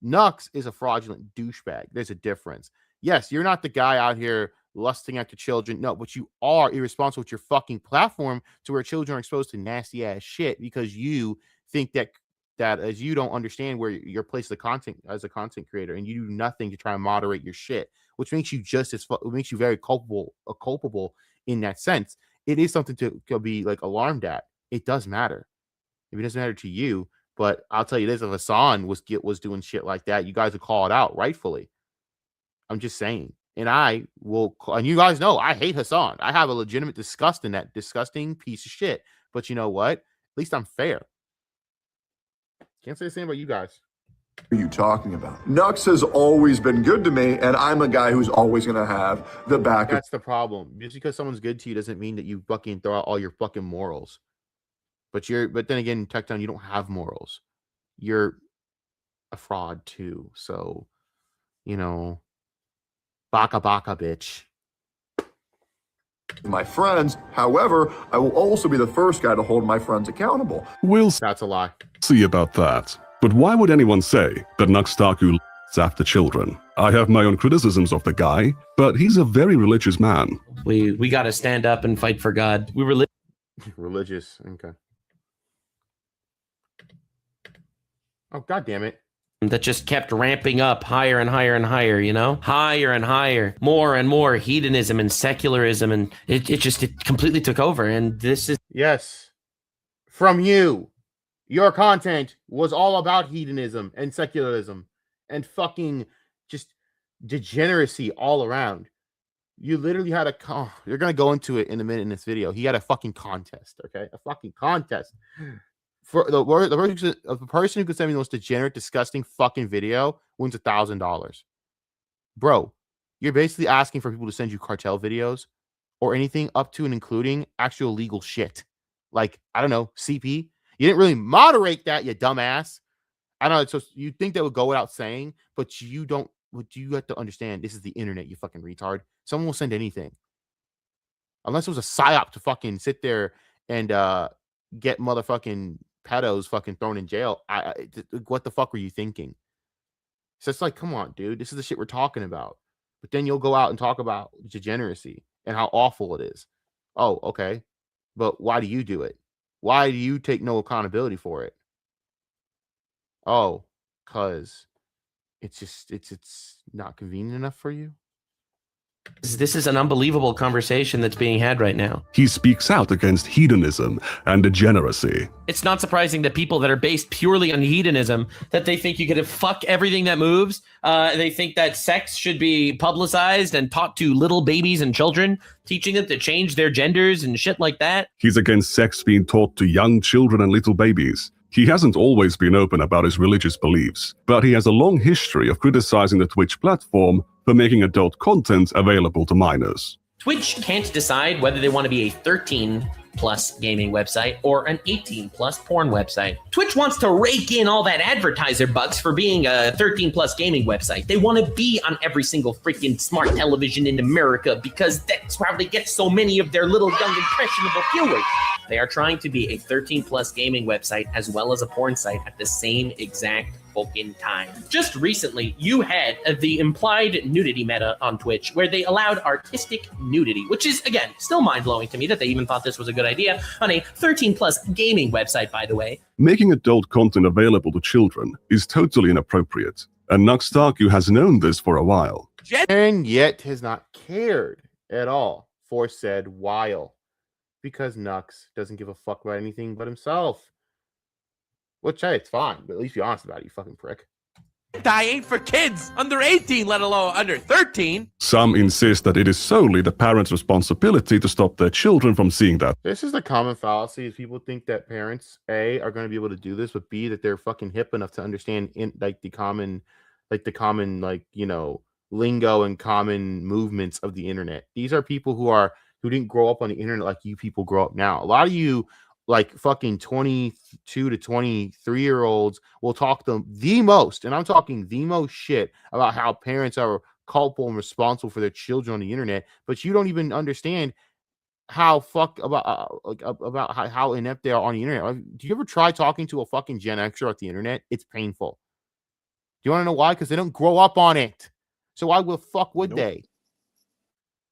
Nux is a fraudulent douchebag. There's a difference. Yes, you're not the guy out here lusting after children. No, but you are irresponsible with your fucking platform to where children are exposed to nasty ass shit because you think that as you don't understand where your place as a content creator, and you do nothing to try and moderate your shit, which makes you makes you very culpable in that sense. It is something to be like alarmed at. It does matter. If it doesn't matter to you, but I'll tell you this: if Hassan was doing shit like that, you guys would call it out rightfully. I'm just saying. And I will, and you guys know I hate Hassan. I have a legitimate disgust in that disgusting piece of shit. But you know what? At least I'm fair. Can't say the same about you guys. What are you talking about? Nux has always been good to me, and I'm a guy who's always going to have the back of... That's the problem. Just because someone's good to you doesn't mean that you fucking throw out all your fucking morals. But then again, Tectone, you don't have morals. You're a fraud too. So, you know, baka bitch. My friends. However, I will also be the first guy to hold my friends accountable. That's a lie. See about that. But why would anyone say that Nuxtaku after children? I have my own criticisms of the guy, but he's a very religious man. We got to stand up and fight for God. We were religious. Okay. Oh, God damn it. That just kept ramping up higher and higher and higher, you know? Higher and higher, more and more hedonism and secularism, and it completely took over. And this is... Yes. From you. Your content was all about hedonism and secularism and fucking just degeneracy all around. You literally had you're going to go into it in a minute in this video. He had a fucking contest, okay? A fucking contest. For the person who could send me the most degenerate, disgusting fucking video wins $1,000. Bro, you're basically asking for people to send you cartel videos or anything up to and including actual legal shit. Like, I don't know, CP. You didn't really moderate that, you dumbass. I don't know. So you think that would go without saying, but you don't. What you have to understand, this is the internet, you fucking retard. Someone will send anything. Unless it was a psyop to fucking sit there and get motherfucking pedos fucking thrown in jail. What the fuck were you thinking? So it's like, come on, dude. This is the shit we're talking about. But then you'll go out and talk about degeneracy and how awful it is. Oh, okay. But why do you do it? Why do you take no accountability for it? Oh, because it's not convenient enough for you. This is an unbelievable conversation that's being had right now. He speaks out against hedonism and degeneracy. It's not surprising that people that are based purely on hedonism, that they think you could fuck everything that moves. They think that sex should be publicized and taught to little babies and children, teaching them to change their genders and shit like that. He's against sex being taught to young children and little babies. He hasn't always been open about his religious beliefs, but he has a long history of criticizing the Twitch platform for making adult content available to minors. Twitch can't decide whether they want to be a 13+ gaming website or an 18+ porn website. Twitch wants to rake in all that advertiser bucks for being a 13+ gaming website. They want to be on every single freaking smart television in America because that's how they get so many of their little young impressionable viewers. They are trying to be a 13+ gaming website as well as a porn site at the same exact fucking time. Just recently, you had the implied nudity meta on Twitch, where they allowed artistic nudity, which is, again, still mind-blowing to me that they even thought this was a good idea on a 13-plus gaming website, by the way. Making adult content available to children is totally inappropriate, and Nuxtaku has known this for a while. And yet has not cared at all for said while. Because Nux doesn't give a fuck about anything but himself. Which, hey, it's fine, but at least be honest about it, you fucking prick. Hentai ain't for kids under 18, let alone under 13. Some insist that it is solely the parents' responsibility to stop their children from seeing that. This is the common fallacy, is people think that parents, A, are going to be able to do this, but B, that they're fucking hip enough to understand the common, you know, lingo and common movements of the internet. These are people who didn't grow up on the internet like you people grow up now. A lot of you, like fucking 22 to 23-year-olds, will talk them the most, and I'm talking the most shit about how parents are culpable and responsible for their children on the internet, but you don't even understand how about how inept they are on the internet. Do you ever try talking to a fucking Gen Xer at the internet? It's painful. Do you want to know why? Because they don't grow up on it. So why the fuck would they?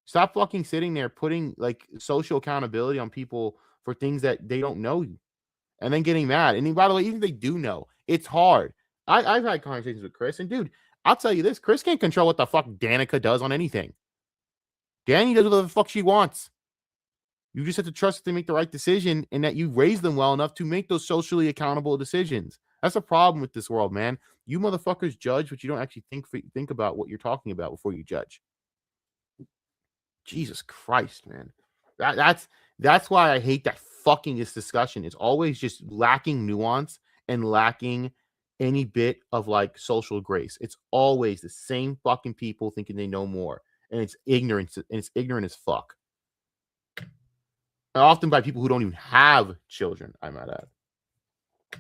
Stop fucking sitting there putting like social accountability on people for things that they don't know, and then getting mad. And by the way, even if they do know, it's hard. I've had conversations with Chris, and dude, I'll tell you this: Chris can't control what the fuck Danica does on anything. Danny does what the fuck she wants. You just have to trust that they make the right decision, and that you raise them well enough to make those socially accountable decisions. That's a problem with this world, man. You motherfuckers judge, but you don't actually think about what you're talking about before you judge. Jesus Christ, man. That's why I hate that fucking this discussion. It's always just lacking nuance and lacking any bit of like social grace. It's always the same fucking people thinking they know more, and it's ignorant. And it's ignorant as fuck. And often by people who don't even have children, I might add.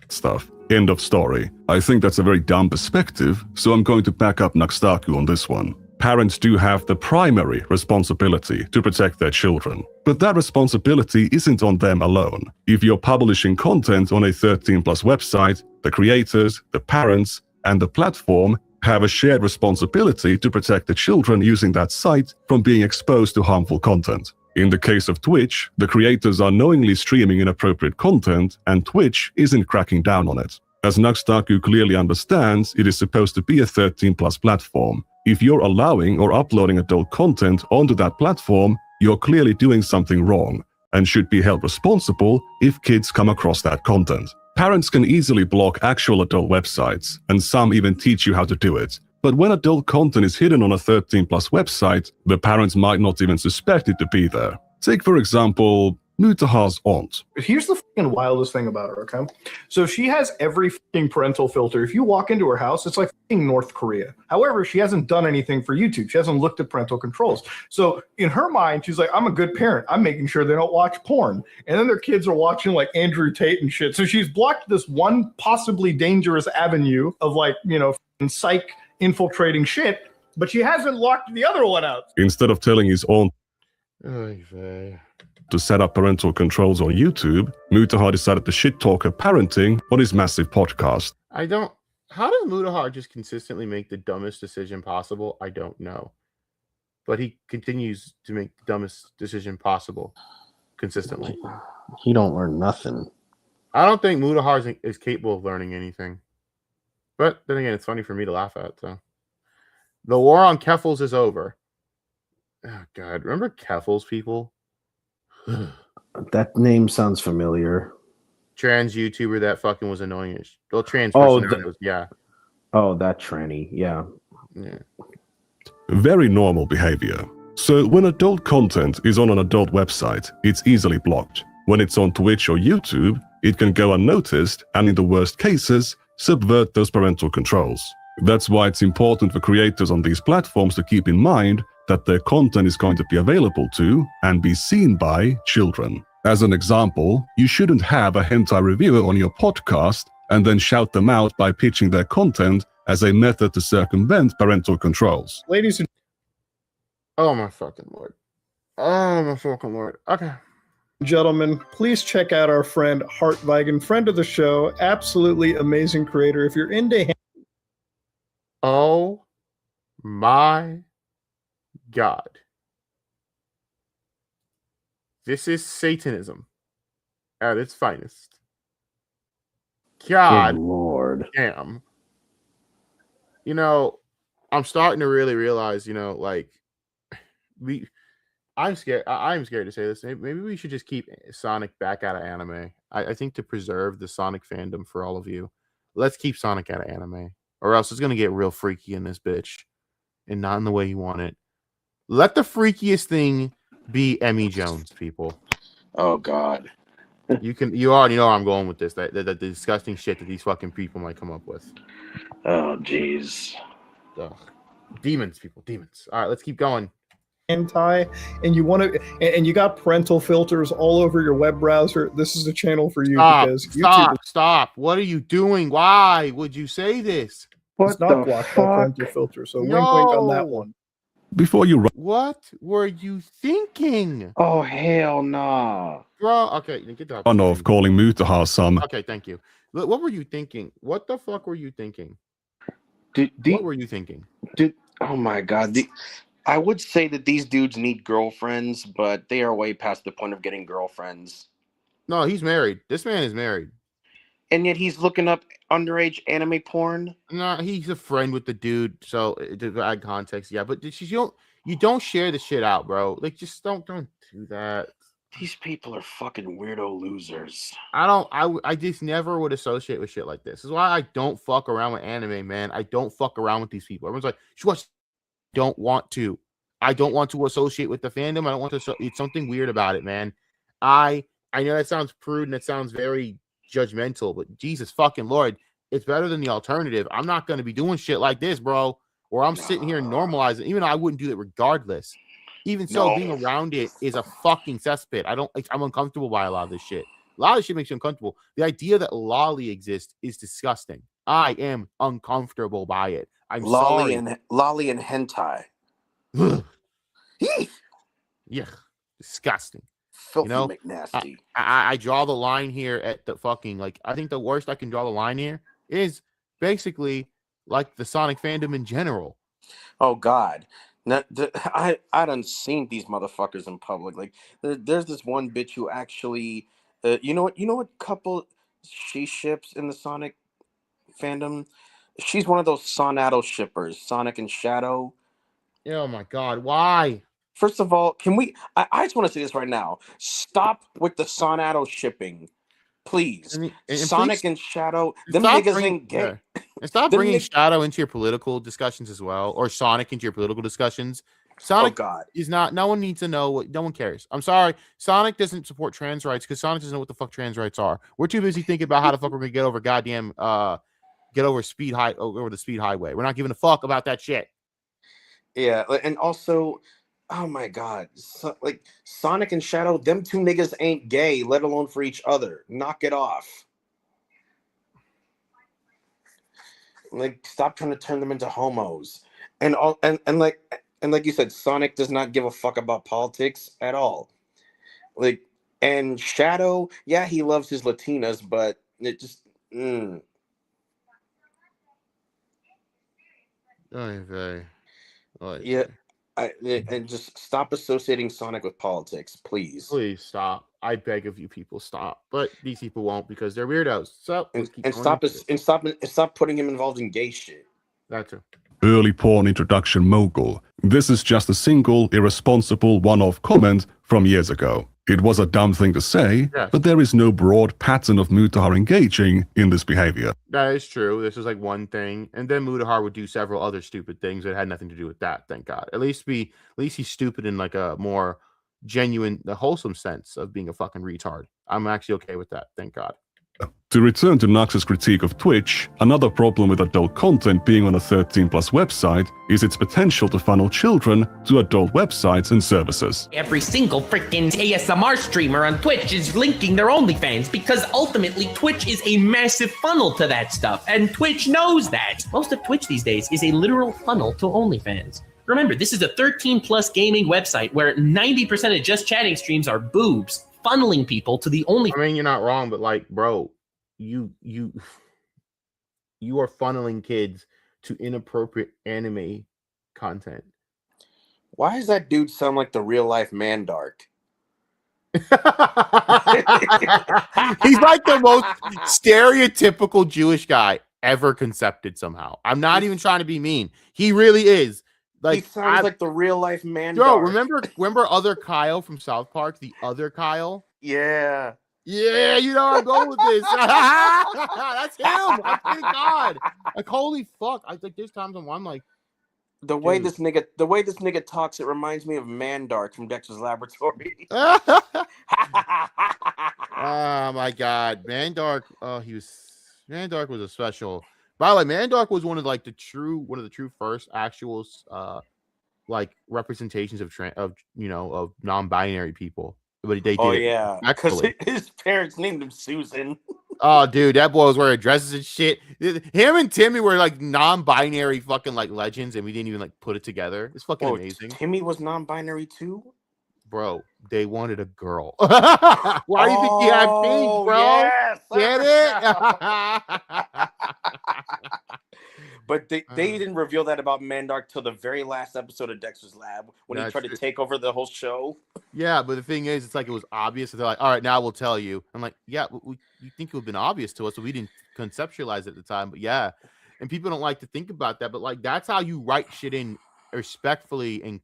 Stuff. End of story. I think that's a very dumb perspective, so I'm going to back up Nuxtaku on this one. Parents do have the primary responsibility to protect their children, but that responsibility isn't on them alone. If you're publishing content on a 13-plus website, the creators, the parents, and the platform have a shared responsibility to protect the children using that site from being exposed to harmful content. In the case of Twitch, the creators are knowingly streaming inappropriate content, and Twitch isn't cracking down on it. As Nuxtaku clearly understands, it is supposed to be a 13-plus platform. If you're allowing or uploading adult content onto that platform, you're clearly doing something wrong and should be held responsible if kids come across that content. Parents can easily block actual adult websites, and some even teach you how to do it. But when adult content is hidden on a 13-plus website, the parents might not even suspect it to be there. Take, for example, Mutahar's aunt. Here's the fucking wildest thing about her, okay? So she has every fucking parental filter. If you walk into her house, it's like fucking North Korea. However, she hasn't done anything for YouTube. She hasn't looked at parental controls. So in her mind, she's like, I'm a good parent. I'm making sure they don't watch porn. And then their kids are watching like Andrew Tate and shit. So she's blocked this one possibly dangerous avenue of like, you know, psych infiltrating shit, but she hasn't locked the other one out. Instead of telling his aunt to set up parental controls on YouTube, Mutahar decided to shit-talk her parenting on his massive podcast. How does Mutahar just consistently make the dumbest decision possible? I don't know. But he continues to make the dumbest decision possible consistently. He don't learn nothing. I don't think Mutahar is capable of learning anything. But then again, it's funny for me to laugh at. So, the war on Keffals is over. Oh, God. Remember Keffals, people? That name sounds familiar. Trans YouTuber that fucking was annoying. Well, trans yeah. Oh, that tranny. Yeah. Very normal behavior. So when adult content is on an adult website, it's easily blocked. When it's on Twitch or YouTube, it can go unnoticed and in the worst cases, subvert those parental controls. That's why it's important for creators on these platforms to keep in mind that their content is going to be available to and be seen by children. As an example, you shouldn't have a hentai reviewer on your podcast and then shout them out by pitching their content as a method to circumvent parental controls. Ladies and oh my fucking lord. Oh my fucking lord. Okay. gentlemen, please check out our friend Hartweigen, friend of the show, absolutely amazing creator. If you're into Oh my God. This is Satanism at its finest. God Good Lord. damn. You know, I'm starting to really realize, you know, like I'm scared. I'm scared to say this. Maybe we should just keep Sonic back out of anime. I think to preserve the Sonic fandom for all of you, let's keep Sonic out of anime, or else it's gonna get real freaky in this bitch, and not in the way you want it. Let the freakiest thing be Emmy Jones, people. Oh God. You already know where I'm going with this. That the disgusting shit that these fucking people might come up with. Oh jeez. Ugh. Demons, people, demons. All right, let's keep going. Hentai, and you want to, and you got parental filters all over your web browser. This is the channel for you because YouTube Stop! What are you doing? Why would you say this? is not blocked by parental filter. So wink, wink on that one. Before you What were you thinking? Oh hell nah. Bro, okay, get that. run off calling Mutahar some. Okay, thank you. What were you thinking? What the fuck were you thinking? What were you thinking? Oh my God. I would say that these dudes need girlfriends, but they are way past the point of getting girlfriends. No, he's married. This man is married. And yet he's looking up underage anime porn? No, he's a friend with the dude, so to add context, yeah. But you don't share the shit out, bro. Like, just don't do that. These people are fucking weirdo losers. I just never would associate with shit like this. This is why I don't fuck around with anime, man. I don't fuck around with these people. Everyone's like, "You watch." Don't want to. I don't want to associate with the fandom. I don't want to. It's something weird about it, man. I know that sounds prude and it sounds very judgmental, but Jesus fucking Lord, it's better than the alternative. I'm not going to be doing shit like this, bro. Where I'm sitting here and normalizing, even though I wouldn't do it regardless. Even so, being around it is a fucking cesspit. I'm uncomfortable by a lot of this shit. A lot of this shit makes you uncomfortable. The idea that lolly exists is disgusting. I am uncomfortable by it. I'm lolly sorry. Lolly and hentai. Yeah, disgusting. Filthy you know, McNasty. I draw the line here at the fucking, like, I think the worst I can draw the line here is basically like the Sonic fandom in general. Oh God. Now, I done seen these motherfuckers in public. Like there's this one bitch who actually you know what couple she ships in the Sonic fandom? She's one of those Sonato shippers, Sonic and Shadow. Oh my God, why? First of all, can we I just want to say this right now. Stop with the Sonato shipping. Please. And Sonic please, and Shadow, them niggas ain't gay. And stop bringing Shadow into your political discussions as well, or Sonic into your political discussions. Sonic is not. No one needs to know what. No one cares. I'm sorry. Sonic doesn't support trans rights because Sonic doesn't know what the fuck trans rights are. We're too busy thinking about how the fuck we're gonna get over over the speed highway. We're not giving a fuck about that shit. Yeah, and also, oh my God, like Sonic and Shadow, them two niggas ain't gay, let alone for each other. Knock it off. Like, stop trying to turn them into homos. And like you said, Sonic does not give a fuck about politics at all. Like, and Shadow, yeah, he loves his Latinas, but it just yeah. And just stop associating Sonic with politics, please. Please stop. I beg of you, people, stop. But these people won't because they're weirdos. So stop putting him involved in gay shit. That's true. Early porn introduction mogul. This is just a single, irresponsible one-off comment from years ago. It was a dumb thing to say, but there is no broad pattern of Mutahar engaging in this behavior. That is true. This was like one thing, and then Mutahar would do several other stupid things that had nothing to do with that. Thank God. At least he's stupid in like a more genuine, wholesome sense of being a fucking retard. I'm actually okay with that. Thank God. To return to Nux's critique of Twitch, another problem with adult content being on a 13+ website is its potential to funnel children to adult websites and services. Every single freaking ASMR streamer on Twitch is linking their OnlyFans because ultimately Twitch is a massive funnel to that stuff, and Twitch knows that. Most of Twitch these days is a literal funnel to OnlyFans. Remember, this is a 13+ gaming website where 90% of just chatting streams are boobs, funneling people to the only. I mean, you're not wrong, but like, bro, you are funneling kids to inappropriate anime content. Why does that dude sound like the real life Mandark? He's like the most stereotypical Jewish guy ever concepted somehow. I'm not even trying to be mean. He really is. Like, he sounds like the real life Mandark. Bro, remember other Kyle from South Park? The other Kyle? Yeah. Yeah, you know I'm going with this. That's him. I thank God. Like, holy fuck. I think there's times when I'm like, the way this nigga talks, it reminds me of Mandark from Dexter's Laboratory. Oh my God, Mandark. Mandark was a special. By the way, Mandark was one of the true first actual like representations of non-binary people. But they did. Yeah, because his parents named him Susan. Oh, dude, that boy was wearing dresses and shit. Him and Timmy were like non-binary fucking like legends, and we didn't even like put it together. It's fucking amazing. Timmy was non-binary too, bro. They wanted a girl. Why do you think he had pink, bro? Yes, get it? But they didn't reveal that about Mandark till the very last episode of Dexter's Lab when he tried to take over the whole show. Yeah, but the thing is, it's like it was obvious. So they're like, all right, now we'll tell you. I'm like, yeah, you think it would have been obvious to us, so we didn't conceptualize it at the time. But yeah, and people don't like to think about that. But like, that's how you write shit in respectfully and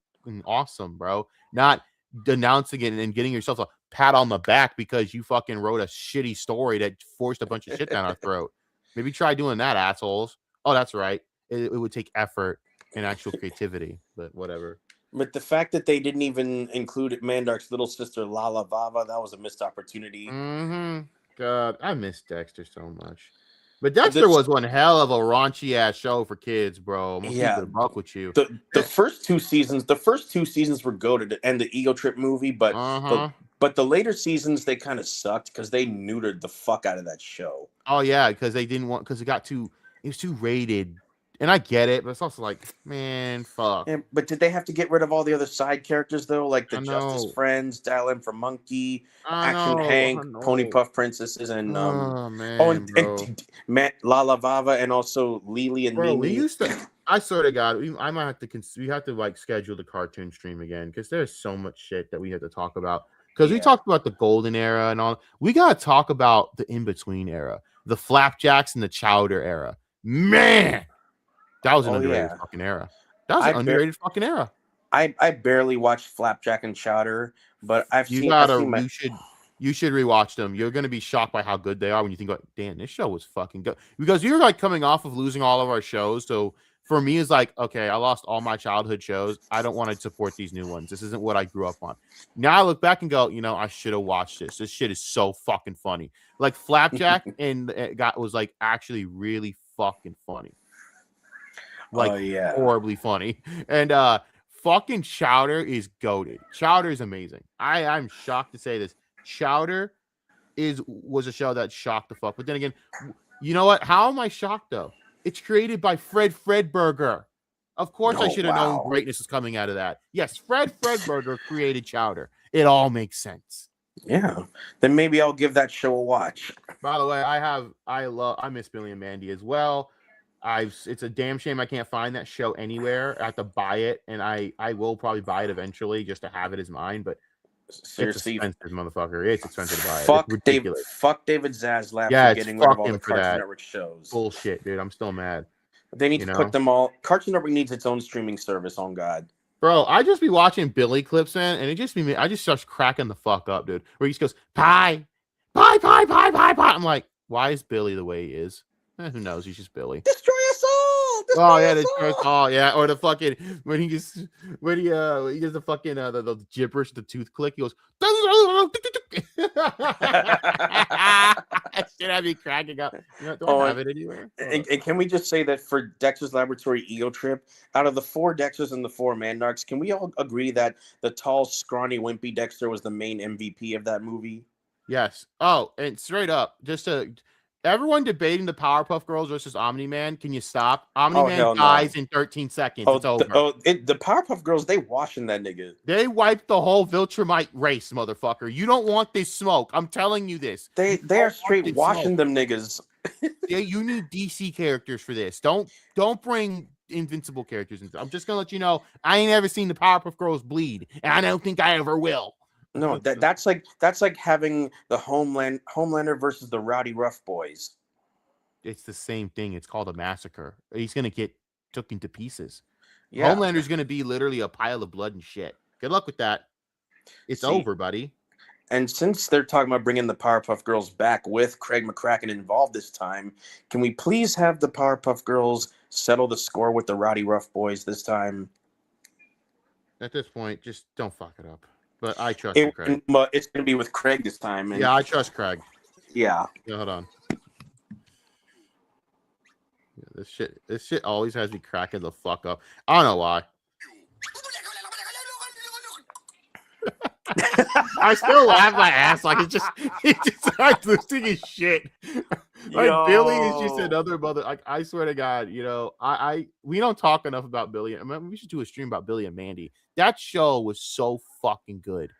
awesome, bro. Not denouncing it and getting yourself a pat on the back because you fucking wrote a shitty story that forced a bunch of shit down our throat. Maybe try doing that, assholes. Oh, that's right. It would take effort and actual creativity, but whatever. But the fact that they didn't even include Mandark's little sister, Lala Vava, that was a missed opportunity. Mm-hmm. God, I miss Dexter so much. But Dexter was one hell of a raunchy ass show for kids, bro. I'm gonna keep it a buck with you. The first two seasons were goated, and the Ego Trip movie, but the later seasons they kind of sucked because they neutered the fuck out of that show. Oh yeah, because it was too rated. And I get it, but it's also like, man, fuck. Yeah, but did they have to get rid of all the other side characters though, like the Justice Friends, Dial M for Monkey, Action Hank, Pony Puff Princesses, and Lala Vava, and also Lily and Mimi. We used to. I swear to God, I might have to. We have to like schedule the cartoon stream again because there's so much shit that we have to talk about. Because we talked about the golden era and all. We gotta talk about the in between era, the Flapjacks and the Chowder era. Man. That was an underrated fucking era. That was an underrated fucking era. I barely watched Flapjack and Chowder, but you should rewatch them. You're gonna be shocked by how good they are when you think about, damn, this show was fucking good. Because you're like coming off of losing all of our shows, so for me it's like, okay, I lost all my childhood shows. I don't want to support these new ones. This isn't what I grew up on. Now I look back and go, I should have watched this. This shit is so fucking funny. Like Flapjack and was like actually really fucking funny. Like horribly funny. And fucking Chowder is goated. Chowder is amazing. I'm shocked to say this. Chowder was a show that shocked the fuck. But then again, you know what? How am I shocked though? It's created by Fred Fredberger. Of course I should have known greatness is coming out of that. Yes, Fred Fredberger created Chowder. It all makes sense. Yeah. Then maybe I'll give that show a watch. By the way, I miss Billy and Mandy as well. It's a damn shame I can't find that show anywhere. I have to buy it, and I will probably buy it eventually just to have it as mine. But seriously, it's expensive, motherfucker. It's expensive to buy it. Fuck David Zaslav for getting rid of all the Cartoon Network shows. Bullshit, dude. I'm still mad. They need to put them all. Cartoon Network needs its own streaming service. On God, bro. I just be watching Billy clips, man, and I just starts cracking the fuck up, dude. Where he just goes pie. I'm like, why is Billy the way he is? Who knows? He's just Billy. Destroy us all. Destroy us all. Yeah, or the fucking when he does the fucking the gibberish, the tooth click. He goes. Should I be cracking up? Don't have it anywhere. And can we just say that for Dexter's Laboratory Ego Trip, out of the 4 Dexters and the 4 Mandarks, can we all agree that the tall, scrawny, wimpy Dexter was the main MVP of that movie? Yes. Oh, and straight up, everyone debating the Powerpuff Girls versus Omni-Man. Can you stop? Omni-Man dies in 13 seconds. It's over. The Powerpuff Girls, they washing that nigga. They wiped the whole Viltrumite race, motherfucker. You don't want this smoke. I'm telling you this. They are straight washing them niggas. Yeah, you need DC characters for this. Don't bring invincible characters into. I'm just gonna let you know. I ain't ever seen the Powerpuff Girls bleed, and I don't think I ever will. No, that's like having the Homelander versus the Rowdy Rough Boys. It's the same thing. It's called a massacre. He's gonna get took into pieces. Yeah. Homelander's gonna be literally a pile of blood and shit. Good luck with that. It's over, buddy. And since they're talking about bringing the Powerpuff Girls back with Craig McCracken involved this time, can we please have the Powerpuff Girls settle the score with the Rowdy Rough Boys this time? At this point, just don't fuck it up. But I trust Craig. But it's going to be with Craig this time. And yeah, I trust Craig. Yeah. Yeah, hold on. Yeah, this shit always has me cracking the fuck up. I don't know why. I still laugh my ass like it just starts losing his shit. Like Billy is just another mother. Like I swear to God, we don't talk enough about Billy. I mean, we should do a stream about Billy and Mandy. That show was so fucking good.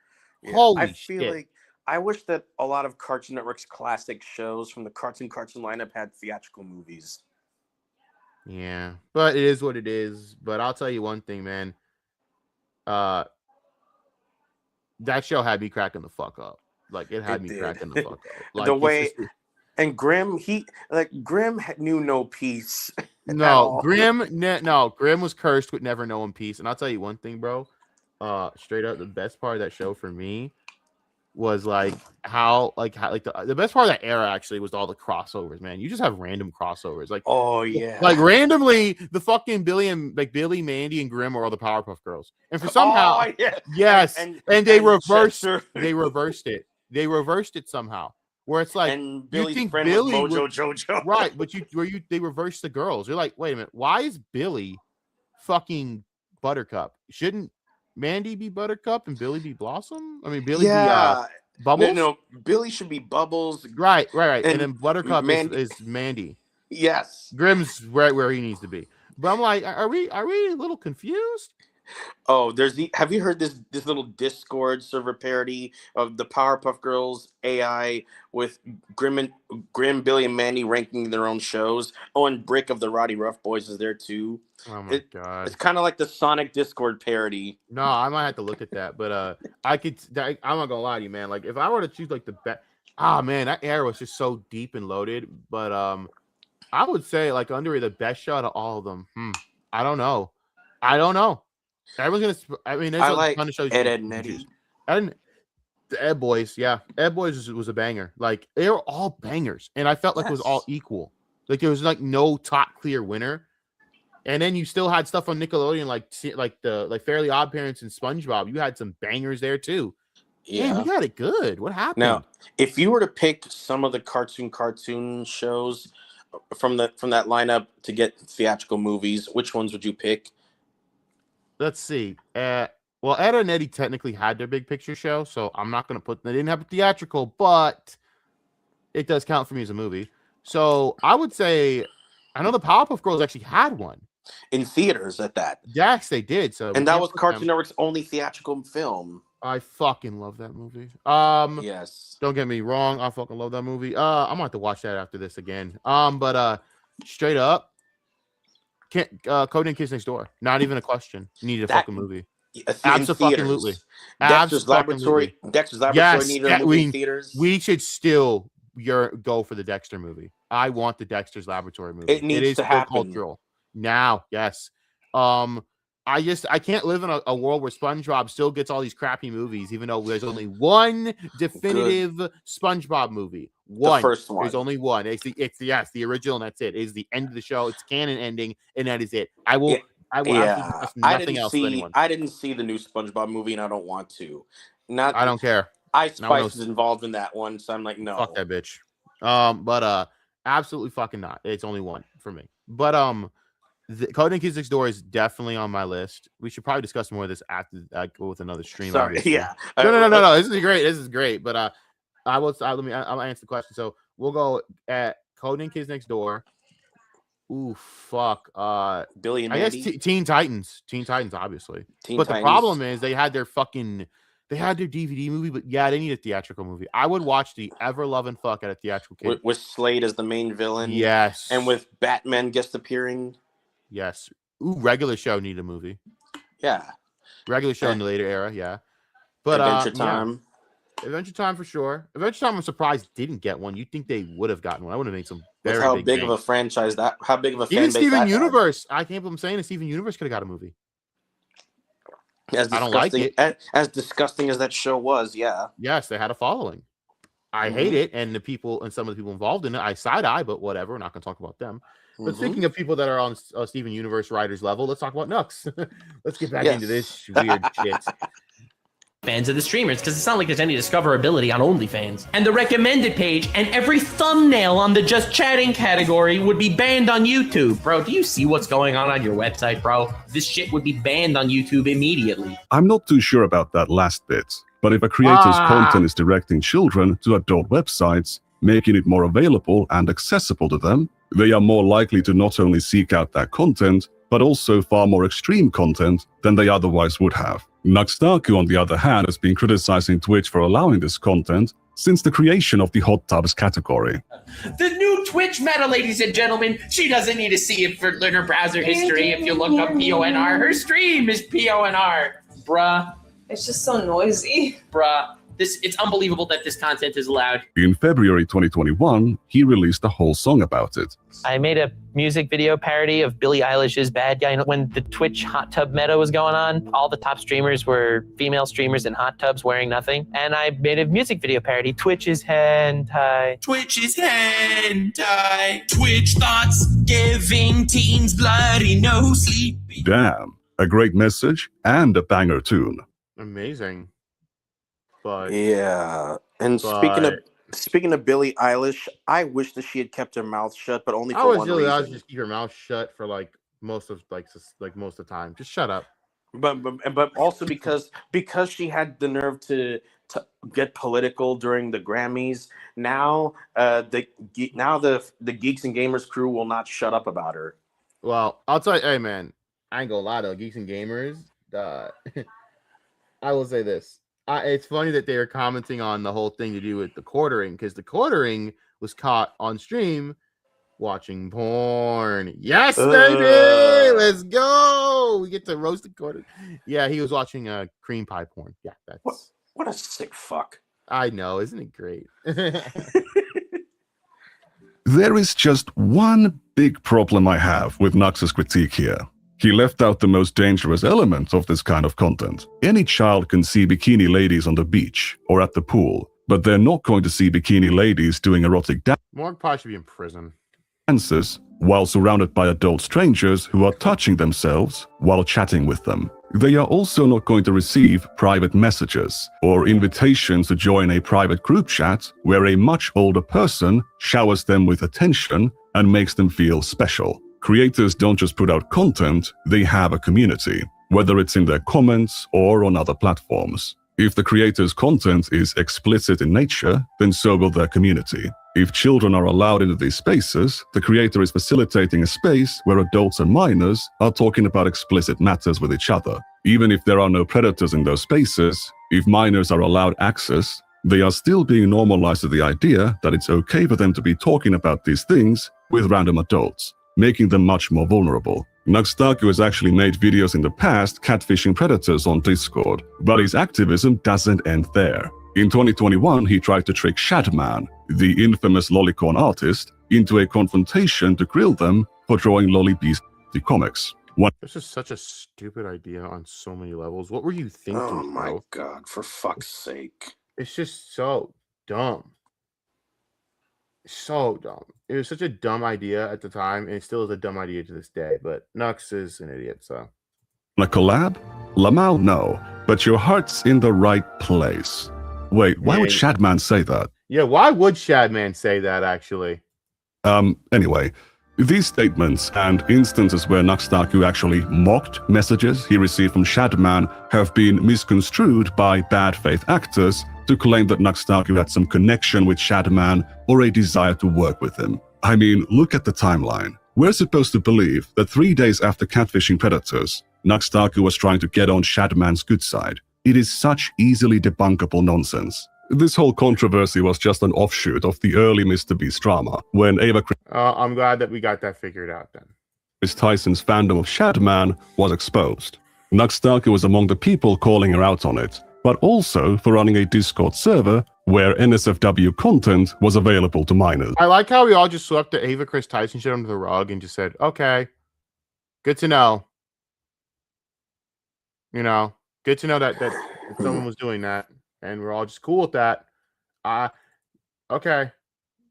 Yeah, Holy I shit. feel like I wish that a lot of Cartoon Network's classic shows from the cartoon lineup had theatrical movies. Yeah, but it is what it is. But I'll tell you one thing, man. That show had me cracking the fuck up. Like it had me cracking the fuck up. Like the way, and Grimm, Grimm knew no peace. No, Grimm was cursed with never knowing peace. And I'll tell you one thing, bro. Straight up, the best part of that show for me was the best part of that era actually was all the crossovers, man. You just have random crossovers, like like randomly the fucking Billy, Mandy, and Grimm are all the Powerpuff Girls, and for somehow and they reversed it. They reversed it somehow, where it's like and you Billy's think friend Billy was Mojo Jojo, right? But they reversed the girls. You're like, wait a minute, why is Billy fucking Buttercup? Shouldn't Mandy be Buttercup and Billy be Blossom? I mean, Billy be Bubbles? No, Billy should be Bubbles. Right. And then Buttercup is Mandy. Yes. Grimm's right where he needs to be. But I'm like, are we a little confused? Oh, have you heard this little Discord server parody of the Powerpuff Girls AI with Grimm, Billy, and Mandy ranking their own shows? Oh, and Brick of the Rowdy Rough Boys is there too. Oh my God. It's kind of like the Sonic Discord parody. No, I might have to look at that, but I'm not gonna lie to you, man. Like if I were to choose like the best, man, that era was just so deep and loaded. But I would say like underrated, the best show out of all of them. I don't know. Everyone's gonna. I mean, there's a ton of shows. Ed and Eddie. And the Ed Boys, yeah, Ed Boys was a banger. Like they were all bangers, and I felt like it was all equal. Like there was like no top clear winner. And then you still had stuff on Nickelodeon like Fairly Odd Parents and SpongeBob. You had some bangers there too. Yeah, we got it good. What happened? Now, if you were to pick some of the cartoon shows from that lineup to get theatrical movies, which ones would you pick? Let's see. Well, Ed and Eddie technically had their Big Picture show, so I'm not going to they didn't have a theatrical, but it does count for me as a movie. So I would say, I know the Powerpuff Girls actually had one in theaters at that. Yes, they did. So and that was Cartoon Network's only theatrical film. I fucking love that movie. Yes. Don't get me wrong, I fucking love that movie. I'm gonna have to watch that after this again. But straight up, Cody and Kids Next Door. Not even a question. Needed a fucking movie. Absolutely. Dexter's Laboratory. Dexter's Laboratory needed a movie in theaters. We should still go for the Dexter movie. I want the Dexter's Laboratory movie. It needs to happen. Cultural. Now, yes. I can't live in a world where SpongeBob still gets all these crappy movies, even though there's only one definitive SpongeBob movie. One. The first one. There's only one. It's the original, and that's it. It's the end of the show. It's canon ending, and that is it. I will nothing else to anyone. I didn't see the new SpongeBob movie, and I don't want to. I don't care. Ice Spice is involved in that one, so I'm like, no. Fuck that bitch. But absolutely fucking not. It's only one for me. But Cody and Kids Next Door is definitely on my list. We should probably discuss more of this after I go with another stream. Sorry, obviously. yeah. No. This is great. But I'll answer the question. So we'll go at Cody and Kids Next Door. Ooh, fuck. Billy and I Mandy? guess Teen Titans. Teen Titans, obviously. The problem is they had their fucking They had their DVD movie, but yeah, they need a theatrical movie. I would watch the ever loving fuck at a theatrical kid. With Slade as the main villain. Yes. And with Batman guest appearing. Yes. Ooh, regular show need a movie. Yeah. Regular show in the later era, yeah. But Adventure Time. Yeah. Adventure Time for sure. Adventure Time, I'm surprised didn't get one. You'd think they would have gotten one. I would have made some very how big of a franchise how big of a fan even base Steven that Universe. I can't believe I'm saying it. Steven Universe could have got a movie. I don't like it. As disgusting as that show was, yeah. Yes, they had a following. I hate it, and the people and some of the people involved in it, I side eye, but whatever. We're not going to talk about them. But speaking of people that are on Steven Universe writers level, let's talk about Nux. Let's get back into this weird shit. Fans of the streamers, because it's not like there's any discoverability on OnlyFans. And the recommended page and every thumbnail on the just chatting category would be banned on YouTube. Bro, do you see what's going on your website, bro? This shit would be banned on YouTube immediately. I'm not too sure about that last bit, but if a creator's content is directing children to adult websites, making it more available and accessible to them, they are more likely to not only seek out that content, but also far more extreme content than they otherwise would have. Nuxtaku, on the other hand, has been criticizing Twitch for allowing this content since the creation of the hot tubs category. The new Twitch meta, ladies and gentlemen, she doesn't need to see it for her browser history. If you look up PONR, her stream is PONR. Bruh. It's just so noisy. Bruh. It's unbelievable that this content is allowed. In February 2021, he released a whole song about it. I made a music video parody of Billie Eilish's Bad Guy. When the Twitch hot tub meta was going on, all the top streamers were female streamers in hot tubs wearing nothing. And I made a music video parody, Twitch is hentai. Twitch is hentai. Twitch thoughts giving teens bloody no sleep. Damn, a great message and a banger tune. Amazing. But yeah, and speaking of Billie Eilish, I wish that she had kept her mouth shut, but only for one reason. I was just keep her mouth shut for most of the time. Just shut up. But also because she had the nerve to get political during the Grammys. Now the Geeks and Gamers crew will not shut up about her. Well, I'll tell you, hey man, I ain't gonna lie though, Geeks and Gamers. I will say this. It's funny that they are commenting on the whole thing to do with the quartering, because the quartering was caught on stream watching porn. Yes, baby! Let's go! We get to roast the quarter. Yeah, he was watching cream pie porn. Yeah, that's what a sick fuck. I know, isn't it great? There is just one big problem I have with Nux's critique here. He left out the most dangerous element of this kind of content. Any child can see bikini ladies on the beach or at the pool, but they're not going to see bikini ladies doing erotic Morg probably should be in prison. Dances while surrounded by adult strangers who are touching themselves while chatting with them. They are also not going to receive private messages or invitations to join a private group chat where a much older person showers them with attention and makes them feel special. Creators don't just put out content, they have a community, whether it's in their comments or on other platforms. If the creator's content is explicit in nature, then so will their community. If children are allowed into these spaces, the creator is facilitating a space where adults and minors are talking about explicit matters with each other. Even if there are no predators in those spaces, if minors are allowed access, they are still being normalized to the idea that it's okay for them to be talking about these things with random adults, making them much more vulnerable. Nuxtaku has actually made videos in the past catfishing predators on Discord, but his activism doesn't end there. In 2021, he tried to trick Shadman, the infamous lolicon artist, into a confrontation to grill them for drawing Lolly Beast comics. This is such a stupid idea on so many levels. What were you thinking? Oh my bro? god, for fuck's sake. It's just so dumb. So dumb. It was such a dumb idea at the time, and it still is a dumb idea to this day, but Nux is an idiot, so. A collab? Lamau, no, but your heart's in the right place. Wait, why would Shadman say that? Yeah, why would Shadman say that, actually? Anyway, these statements and instances where Nuxtaku actually mocked messages he received from Shadman have been misconstrued by bad faith actors to claim that Nuxtaku had some connection with Shadman or a desire to work with him. I mean, look at the timeline. We're supposed to believe that 3 days after catfishing predators, Nuxtaku was trying to get on Shadman's good side. It is such easily debunkable nonsense. This whole controversy was just an offshoot of the early Mr. Beast drama, when Ava I'm glad that we got that figured out then. Chris Tyson's fandom of Shadman was exposed. Nuxtaku was among the people calling her out on it, but also for running a Discord server where NSFW content was available to minors. I like how we all just swept the Ava Chris Tyson shit under the rug and just said, okay, good to know. You know, good to know that someone was doing that. And we're all just cool with that. Okay.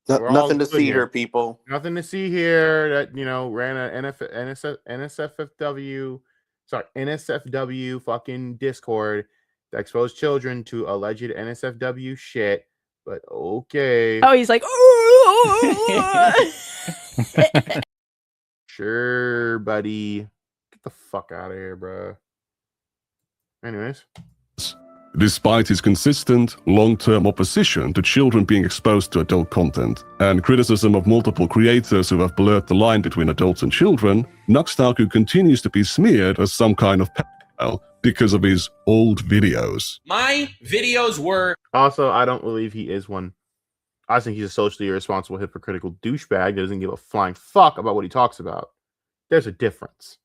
Nothing to see here, people. Nothing to see here. That, you know, ran a NSFW fucking Discord that exposed children to alleged NSFW shit. But okay. Oh, he's like, sure, buddy. Get the fuck out of here, bro. Anyways. Despite his consistent, long-term opposition to children being exposed to adult content, and criticism of multiple creators who have blurred the line between adults and children, Nuxtaku continues to be smeared as some kind of pedophile because of his old videos. My videos were... Also, I don't believe he is one. I think he's a socially irresponsible, hypocritical douchebag that doesn't give a flying fuck about what he talks about. There's a difference.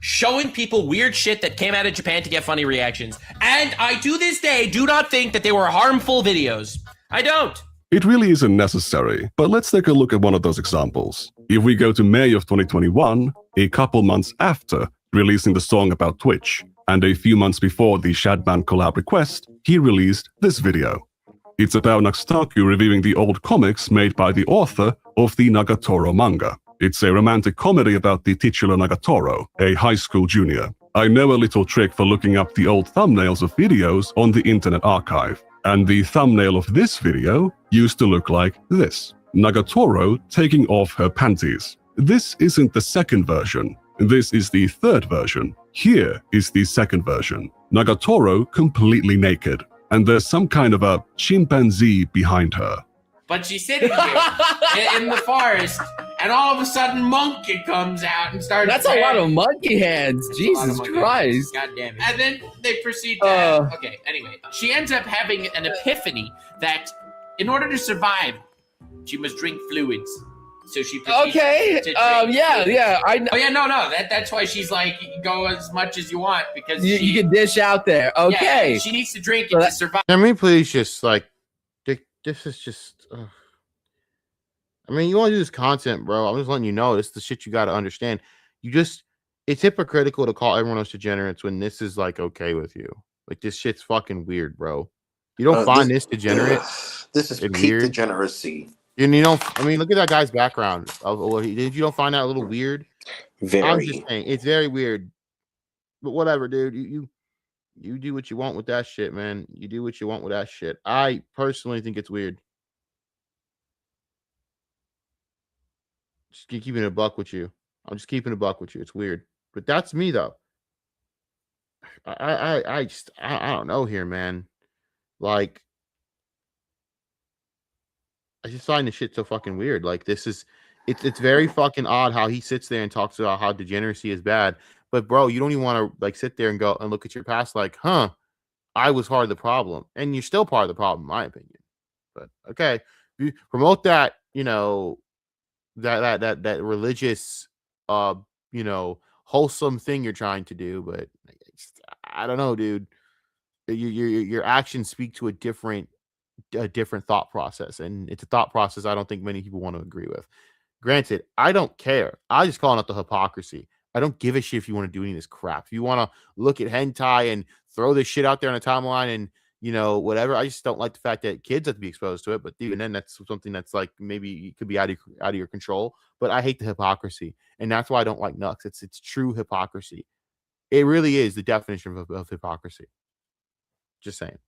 Showing people weird shit that came out of Japan to get funny reactions. And I, to this day, do not think that they were harmful videos. I don't. It really isn't necessary, but let's take a look at one of those examples. If we go to May of 2021, a couple months after releasing the song about Twitch, and a few months before the Shadman collab request, he released this video. It's about Nuxtaku reviewing the old comics made by the author of the Nagatoro manga. It's a romantic comedy about the titular Nagatoro, a high school junior. I know a little trick for looking up the old thumbnails of videos on the Internet Archive, and the thumbnail of this video used to look like this. Nagatoro taking off her panties. This isn't the second version. This is the third version. Here is the second version. Nagatoro completely naked, and there's some kind of a chimpanzee behind her. But she's sitting here in the forest, and all of a sudden, Monkey comes out and starts. That's a lot of monkey hands. Jesus Christ. God damn it. And then they proceed to. Okay, anyway. She ends up having an epiphany that in order to survive, she must drink fluids. So she proceeds to drink yeah. Oh, yeah, no. That's why she's like, go as much as you want because you can dish out there. Okay. Yeah, she needs to drink it to survive. Can we please just, like, this is just. I mean, you want to do this content, bro. I'm just letting you know. This is the shit you got to understand. It's hypocritical to call everyone else degenerates when this is, like, okay with you. Like, this shit's fucking weird, bro. You don't find this degenerate? This is peak weird degeneracy. And you don't, I mean, look at that guy's background. You don't find that a little weird? Very. I'm just saying, it's very weird. But whatever, dude. You do what you want with that shit, man. You do what you want with that shit. I personally think it's weird. Just keeping it a buck with you. I'm just keeping a buck with you. It's weird. But that's me, though. I don't know here, man. Like, I just find this shit so fucking weird. Like, it's very fucking odd how he sits there and talks about how degeneracy is bad. But bro, you don't even want to like sit there and go and look at your past like, I was part of the problem. And you're still part of the problem, in my opinion. But okay, you promote that, you know, that religious wholesome thing you're trying to do, but I don't know, dude. Your actions speak to a different thought process, and it's a thought process I don't think many people want to agree with. Granted, I don't care. I just calling out the hypocrisy. I don't give a shit if you want to do any of this crap. If you want to look at hentai and throw this shit out there on a timeline and, you know, whatever. I just don't like the fact that kids have to be exposed to it. But even then, that's something that's like maybe it could be out of your control. But I hate the hypocrisy, and that's why I don't like Nux. It's true hypocrisy. It really is the definition of hypocrisy. Just saying.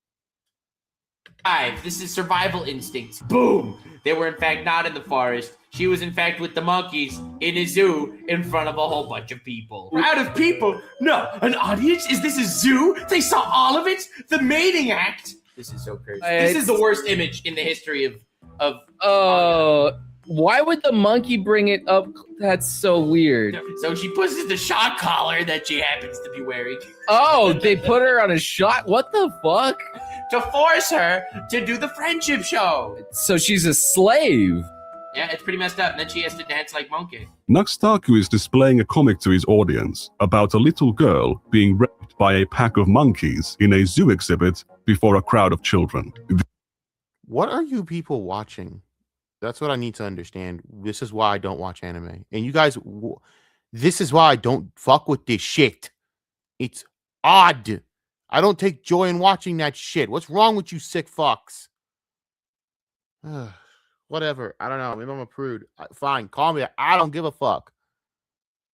This is survival instincts. Boom! They were in fact not in the forest. She was in fact with the monkeys in a zoo in front of a whole bunch of people. Out of people? No, an audience? Is this a zoo? They saw all of it? The mating act? This is so crazy. This is the worst image in the history of Why would the monkey bring it up? That's so weird. So she pushes the shot collar that she happens to be wearing. Oh, they put her on a shot? What the fuck? To force her to do the friendship show. So she's a slave. Yeah, it's pretty messed up. And then she has to dance like monkey. Nuxtaku is displaying a comic to his audience about a little girl being raped by a pack of monkeys in a zoo exhibit before a crowd of children. What are you people watching? That's what I need to understand. This is why I don't watch anime. And you guys, this is why I don't fuck with this shit. It's odd. I don't take joy in watching that shit. What's wrong with you sick fucks? Whatever. I don't know. Maybe I'm a prude. Fine. Call me. I don't give a fuck.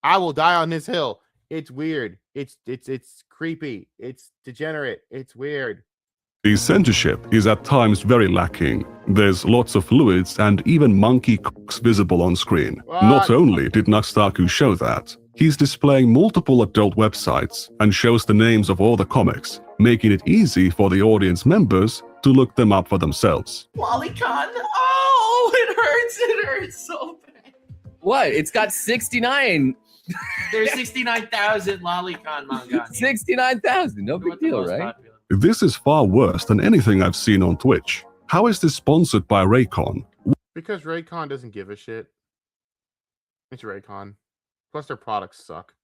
I will die on this hill. It's weird. It's creepy. It's degenerate. It's weird. The censorship is at times very lacking. There's lots of fluids and even monkey cocks visible on screen. Not only did Nuxtaku show that, he's displaying multiple adult websites and shows the names of all the comics, making it easy for the audience members to look them up for themselves. Lolicon. Oh, it hurts so bad. What? It's got 69. There's 69,000 Lolicon manga. 69,000. No big deal, right? This is far worse than anything I've seen on Twitch. How is this sponsored by Raycon? Because Raycon doesn't give a shit. It's Raycon. Plus their products suck.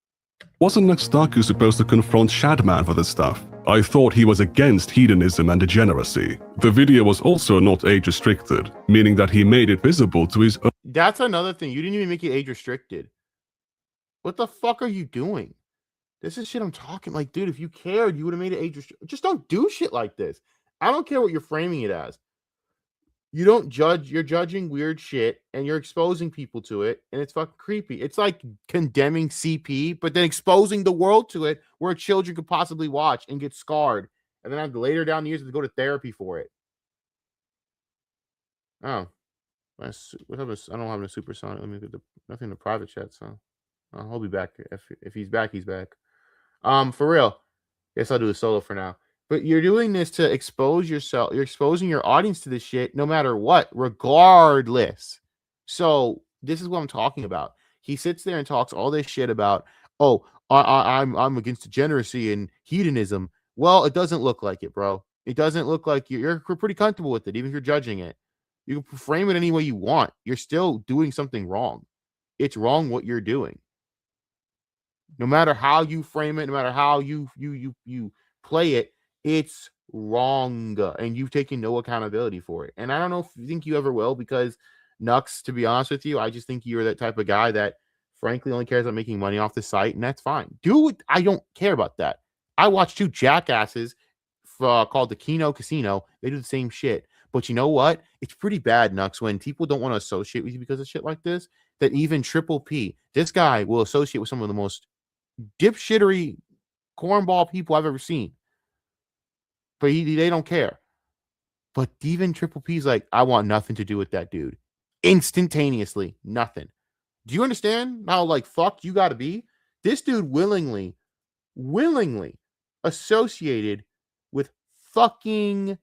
Wasn't Nuxtaku supposed to confront Shadman for this stuff? I thought he was against hedonism and degeneracy. The video was also not age restricted, meaning that he made it visible to his own. That's another thing. You didn't even make it age restricted. What the fuck are you doing? This is shit I'm talking like, dude, if you cared, you would have made it age restricted. Just don't do shit like this. I don't care what you're framing it as. You don't judge, you're judging weird shit and you're exposing people to it, and it's fucking creepy. It's like condemning CP, but then exposing the world to it where children could possibly watch and get scarred, and then have to later down the years to go to therapy for it. Oh. I don't have a supersonic. Let me get nothing in the private chat, so I'll be back. If he's back, he's back. For real. Guess I'll do a solo for now. But you're doing this to expose yourself. You're exposing your audience to this shit no matter what, regardless. So this is what I'm talking about. He sits there and talks all this shit about, oh, I'm against degeneracy and hedonism. Well, it doesn't look like it, bro. It doesn't look like you're pretty comfortable with it, even if you're judging it. You can frame it any way you want. You're still doing something wrong. It's wrong what you're doing. No matter how you frame it, no matter how you play it, it's wrong, and you've taken no accountability for it. And I don't know if you think you ever will, because Nux, to be honest with you, I just think you're that type of guy that frankly only cares about making money off the site, and that's fine. Dude, I don't care about that. I watch two jackasses called the Kino Casino. They do the same shit. But you know what? It's pretty bad, Nux, when people don't want to associate with you because of shit like this, that even Triple P, this guy will associate with some of the most dipshittery cornball people I've ever seen. But they don't care. But even Triple P's like, I want nothing to do with that dude. Instantaneously, nothing. Do you understand how like fucked you gotta be? This dude willingly associated with fucking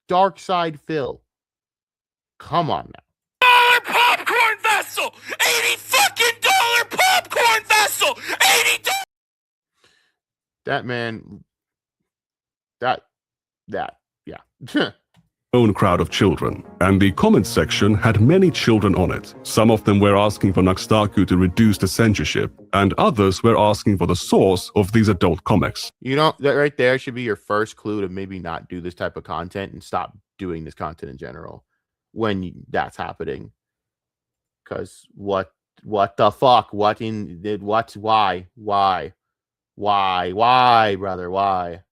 Dark Side Phil. Come on now. Popcorn vessel! $80 fucking popcorn vessel! $80. That man. Yeah. Own crowd of children, and the comment section had many children on it. Some of them were asking for Nuxtaku to reduce the censorship, and others were asking for the source of these adult comics. You know, that right there should be your first clue to maybe not do this type of content and stop doing this content in general when that's happening. Because what the fuck? Why, brother? Why?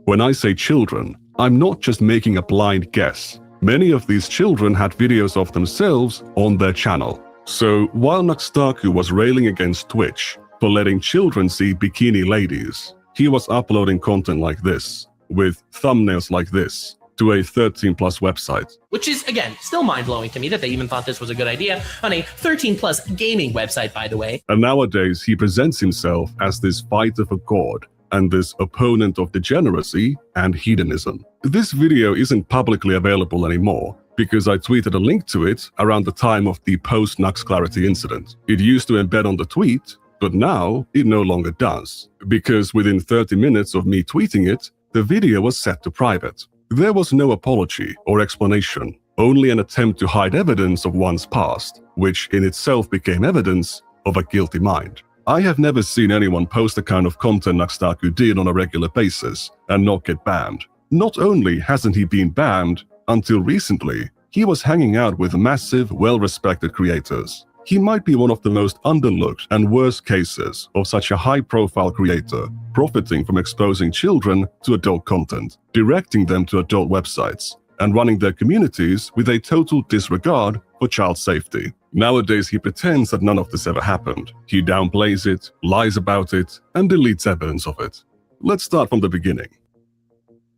When I say children, I'm not just making a blind guess. Many of these children had videos of themselves on their channel. So while Nuxtaku was railing against Twitch for letting children see bikini ladies, he was uploading content like this, with thumbnails like this, to a 13+ website. Which is, again, still mind-blowing to me that they even thought this was a good idea on a 13+ gaming website, by the way. And nowadays, he presents himself as this fighter for God, and this opponent of degeneracy and hedonism. This video isn't publicly available anymore because I tweeted a link to it around the time of the post-Nux Clarity incident. It used to embed on the tweet, but now it no longer does, because within 30 minutes of me tweeting it, the video was set to private. There was no apology or explanation, only an attempt to hide evidence of one's past, which in itself became evidence of a guilty mind. I have never seen anyone post the kind of content Nuxtaku did on a regular basis and not get banned. Not only hasn't he been banned, until recently, he was hanging out with massive, well-respected creators. He might be one of the most underlooked and worst cases of such a high-profile creator, profiting from exposing children to adult content, directing them to adult websites, and running their communities with a total disregard for child safety. Nowadays, he pretends that none of this ever happened. He downplays it, lies about it, and deletes evidence of it. Let's start from the beginning.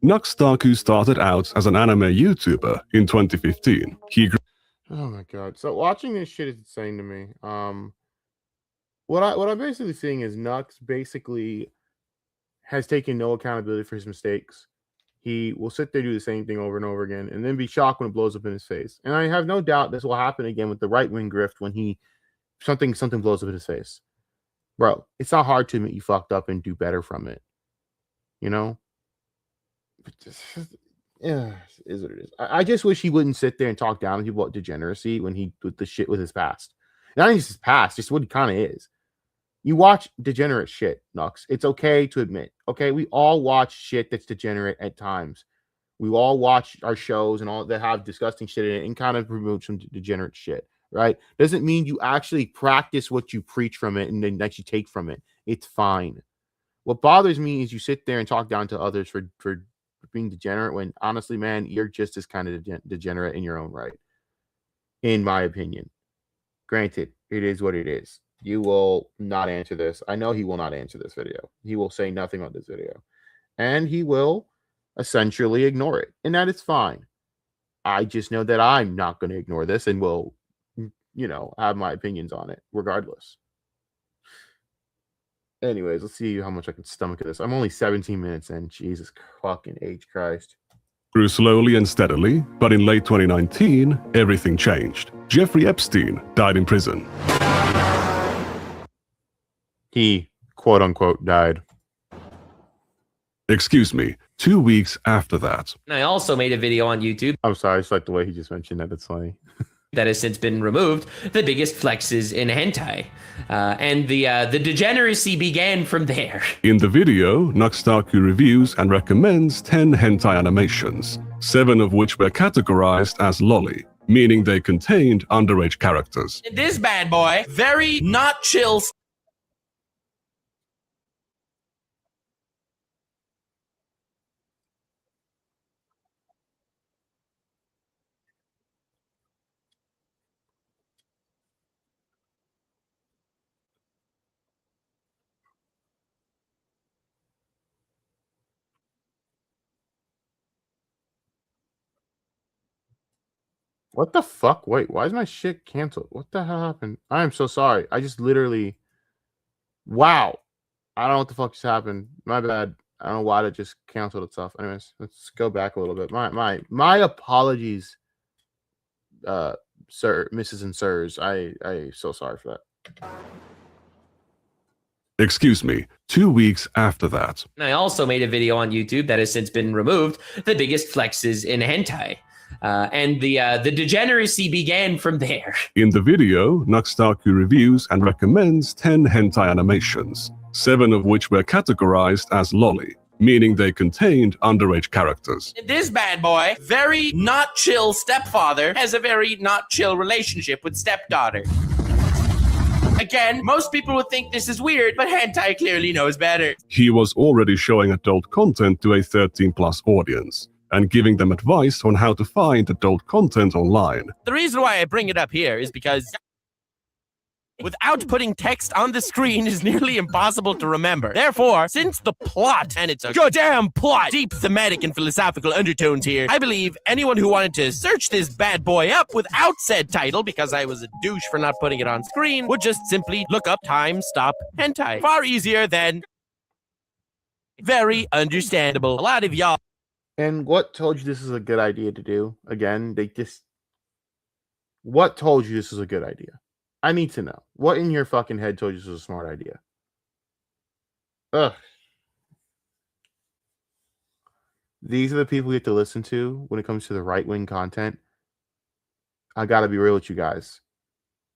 Nuxtaku started out as an anime YouTuber in 2015. Oh my god! So watching this shit is insane to me. What I'm basically seeing is Nux basically has taken no accountability for his mistakes. He will sit there, do the same thing over and over again, and then be shocked when it blows up in his face. And I have no doubt this will happen again with the right-wing grift when something blows up in his face. Bro, it's not hard to admit you fucked up and do better from it. You know? Yeah, it is what it is. I just wish he wouldn't sit there and talk down to people about degeneracy when he did the shit with his past. Not even just his past, just what he kind of is. You watch degenerate shit, Nux. It's okay to admit. Okay, we all watch shit that's degenerate at times. We all watch our shows and all that have disgusting shit in it and kind of remove some degenerate shit, right? Doesn't mean you actually practice what you preach from it and then that you take from it. It's fine. What bothers me is you sit there and talk down to others for being degenerate when honestly, man, you're just as kind of degenerate in your own right, in my opinion. Granted, it is what it is. You will not answer this. I know he will not answer this video. He will say nothing on this video. And he will essentially ignore it. And that is fine. I just know that I'm not going to ignore this and will, have my opinions on it regardless. Anyways, let's see how much I can stomach this. I'm only 17 minutes in. Jesus fucking H Christ. Grew slowly and steadily, but in late 2019, everything changed. Jeffrey Epstein died in prison. He, quote unquote, died. Excuse me, 2 weeks after that. And I also made a video on YouTube. I'm sorry, it's like the way he just mentioned that. It's funny. That has since been removed. The biggest flexes in hentai. And the degeneracy began from there. In the video, Nuxtaku reviews and recommends 10 hentai animations, 7 of which were categorized as lolly, meaning they contained underage characters. This bad boy, very not chill. What the fuck? Wait, why is my shit canceled? What the hell happened? I am so sorry. I just literally... Wow. I don't know what the fuck just happened. My bad. I don't know why it just canceled itself. Anyways, let's go back a little bit. My apologies, sir, Mrs. and sirs. I so sorry for that. Excuse me, 2 weeks after that. And I also made a video on YouTube that has since been removed. The biggest flexes in hentai. And the degeneracy began from there. In the video, Nuxtaku reviews and recommends 10 hentai animations, 7 of which were categorized as lolly, meaning they contained underage characters. This bad boy, very not chill stepfather, has a very not chill relationship with stepdaughter. Again, most people would think this is weird, but hentai clearly knows better. He was already showing adult content to a 13+ audience, and giving them advice on how to find adult content online. The reason why I bring it up here is because without putting text on the screen is nearly impossible to remember. Therefore, since the plot, and it's a goddamn plot, deep thematic and philosophical undertones here, I believe anyone who wanted to search this bad boy up without said title, because I was a douche for not putting it on screen, would just simply look up time stop hentai. Far easier than very understandable. A lot of y'all. And what told you this is a good idea to do? Again, they just What told you this was a good idea? I need to know. What in your fucking head told you this was a smart idea? Ugh. These are the people you have to listen to when it comes to the right-wing content. I gotta be real with you guys.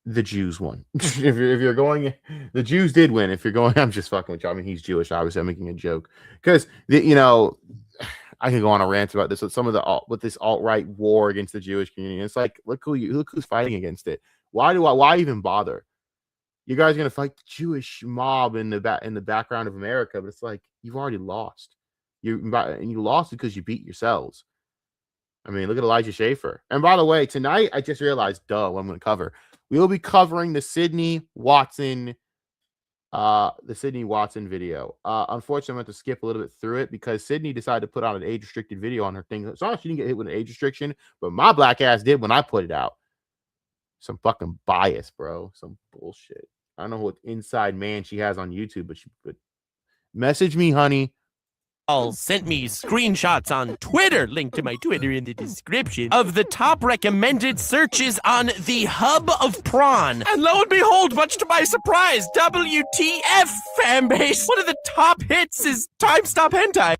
The Jews won. if you're going, the Jews did win. If you're going, I'm just fucking with you. I mean, he's Jewish. Obviously, I'm making a joke because I can go on a rant about this with some of the this alt-right war against the Jewish community. It's like, look who's fighting against it. Why even bother? You guys are gonna fight the Jewish mob in the background of America, but it's like you've already lost. You lost because you beat yourselves. I mean, look at Elijah Schaefer. And by the way, tonight I just realized, what I'm going to cover. We will be covering the Sydney Watson video. Unfortunately, I'm going to skip a little bit through it because Sydney decided to put out an age-restricted video on her thing. So she didn't get hit with an age restriction, but my black ass did when I put it out. Some fucking bias, bro. Some bullshit. I don't know what inside man she has on YouTube, but message me, honey. Sent me screenshots on Twitter, link to my Twitter in the description, of the top recommended searches on the hub of prawn. And lo and behold, much to my surprise, WTF fanbase, one of the top hits is Time Stop Hentai.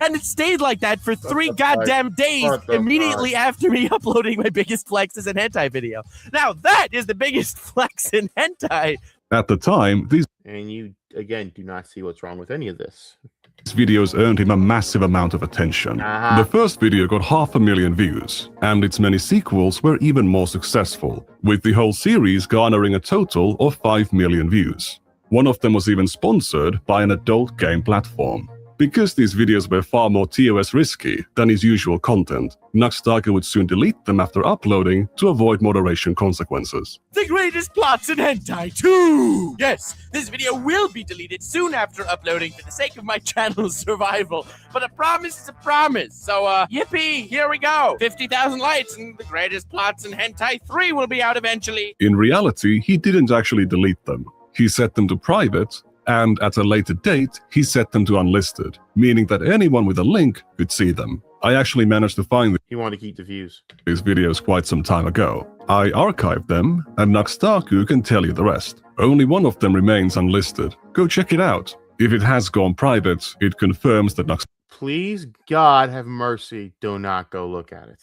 And it stayed like that for 3 goddamn days immediately after me uploading my biggest flexes and hentai video. Now that is the biggest flex in hentai. At the time, these you again do not see what's wrong with any of this. videos earned him a massive amount of attention. The first video got 500,000 views, and its many sequels were even more successful, with the whole series garnering a total of 5 million views. One of them was even sponsored by an adult game platform. Because these videos were far more TOS risky than his usual content, Nuxtaku would soon delete them after uploading to avoid moderation consequences. The greatest plots in hentai 2! Yes, this video will be deleted soon after uploading for the sake of my channel's survival. But a promise is a promise. So, yippee, here we go. 50,000 likes and the greatest plots in hentai 3 will be out eventually. In reality, he didn't actually delete them. He set them to private, and at a later date, he set them to unlisted, meaning that anyone with a link could see them. I actually managed to find He wanted to keep the views. These videos quite some time ago. I archived them, and Nuxtaku can tell you the rest. Only one of them remains unlisted. Go check it out. If it has gone private, it confirms that Please, God have mercy, do not go look at it.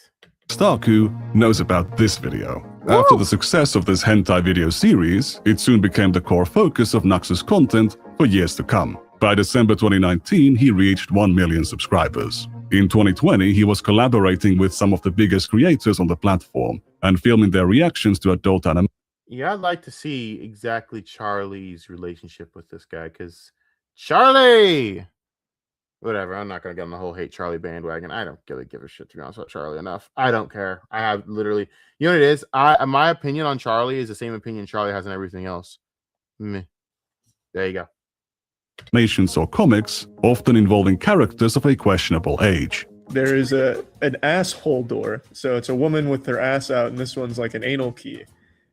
Nuxtaku knows about this video. Woo! After the success of this hentai video series, it soon became the core focus of Nux's content for years to come. By December 2019, he reached 1 million subscribers. In 2020, he was collaborating with some of the biggest creators on the platform and filming their reactions to adult anime. Yeah, I'd like to see exactly Charlie's relationship with this guy, because Charlie! Whatever, I'm not going to get on the whole hate Charlie bandwagon. I don't really give a shit, to be honest, about Charlie enough. I don't care. I have literally... You know what it is? My opinion on Charlie is the same opinion Charlie has on everything else. Meh. There you go. Animations or comics, often involving characters of a questionable age. There is an asshole door. So it's a woman with her ass out, and this one's like an anal key.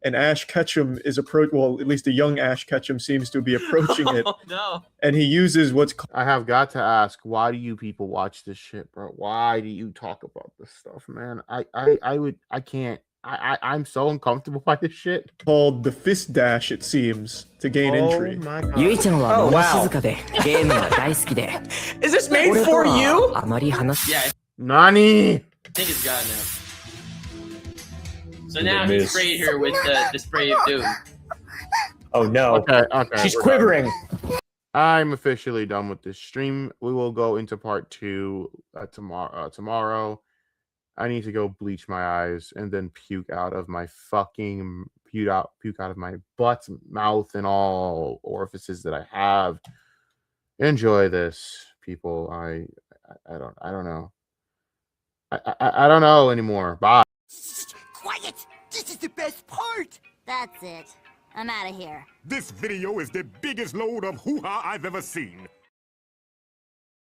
And Ash Ketchum is at least a young Ash Ketchum seems to be approaching it. Oh, no. And he uses what's I have got to ask, why do you people watch this shit, bro? Why do you talk about this stuff, man? I can't. I'm so uncomfortable by this shit. Called the fist dash, it seems, to gain entry. My God. Oh, wow. Is this made for you? Yeah, Nani? I think it's gone now. So now he sprayed her with the spray of doom. Oh no. Okay. She's we're quivering. done. I'm officially done with this stream. We will go into part 2 tomorrow. I need to go bleach my eyes and then puke out of my fucking puke out of my butt, mouth, and all orifices that I have. Enjoy this, people. I don't know. I don't know anymore. Bye. Quiet! This is the best part! That's it. I'm out of here. This video is the biggest load of hoo-ha I've ever seen.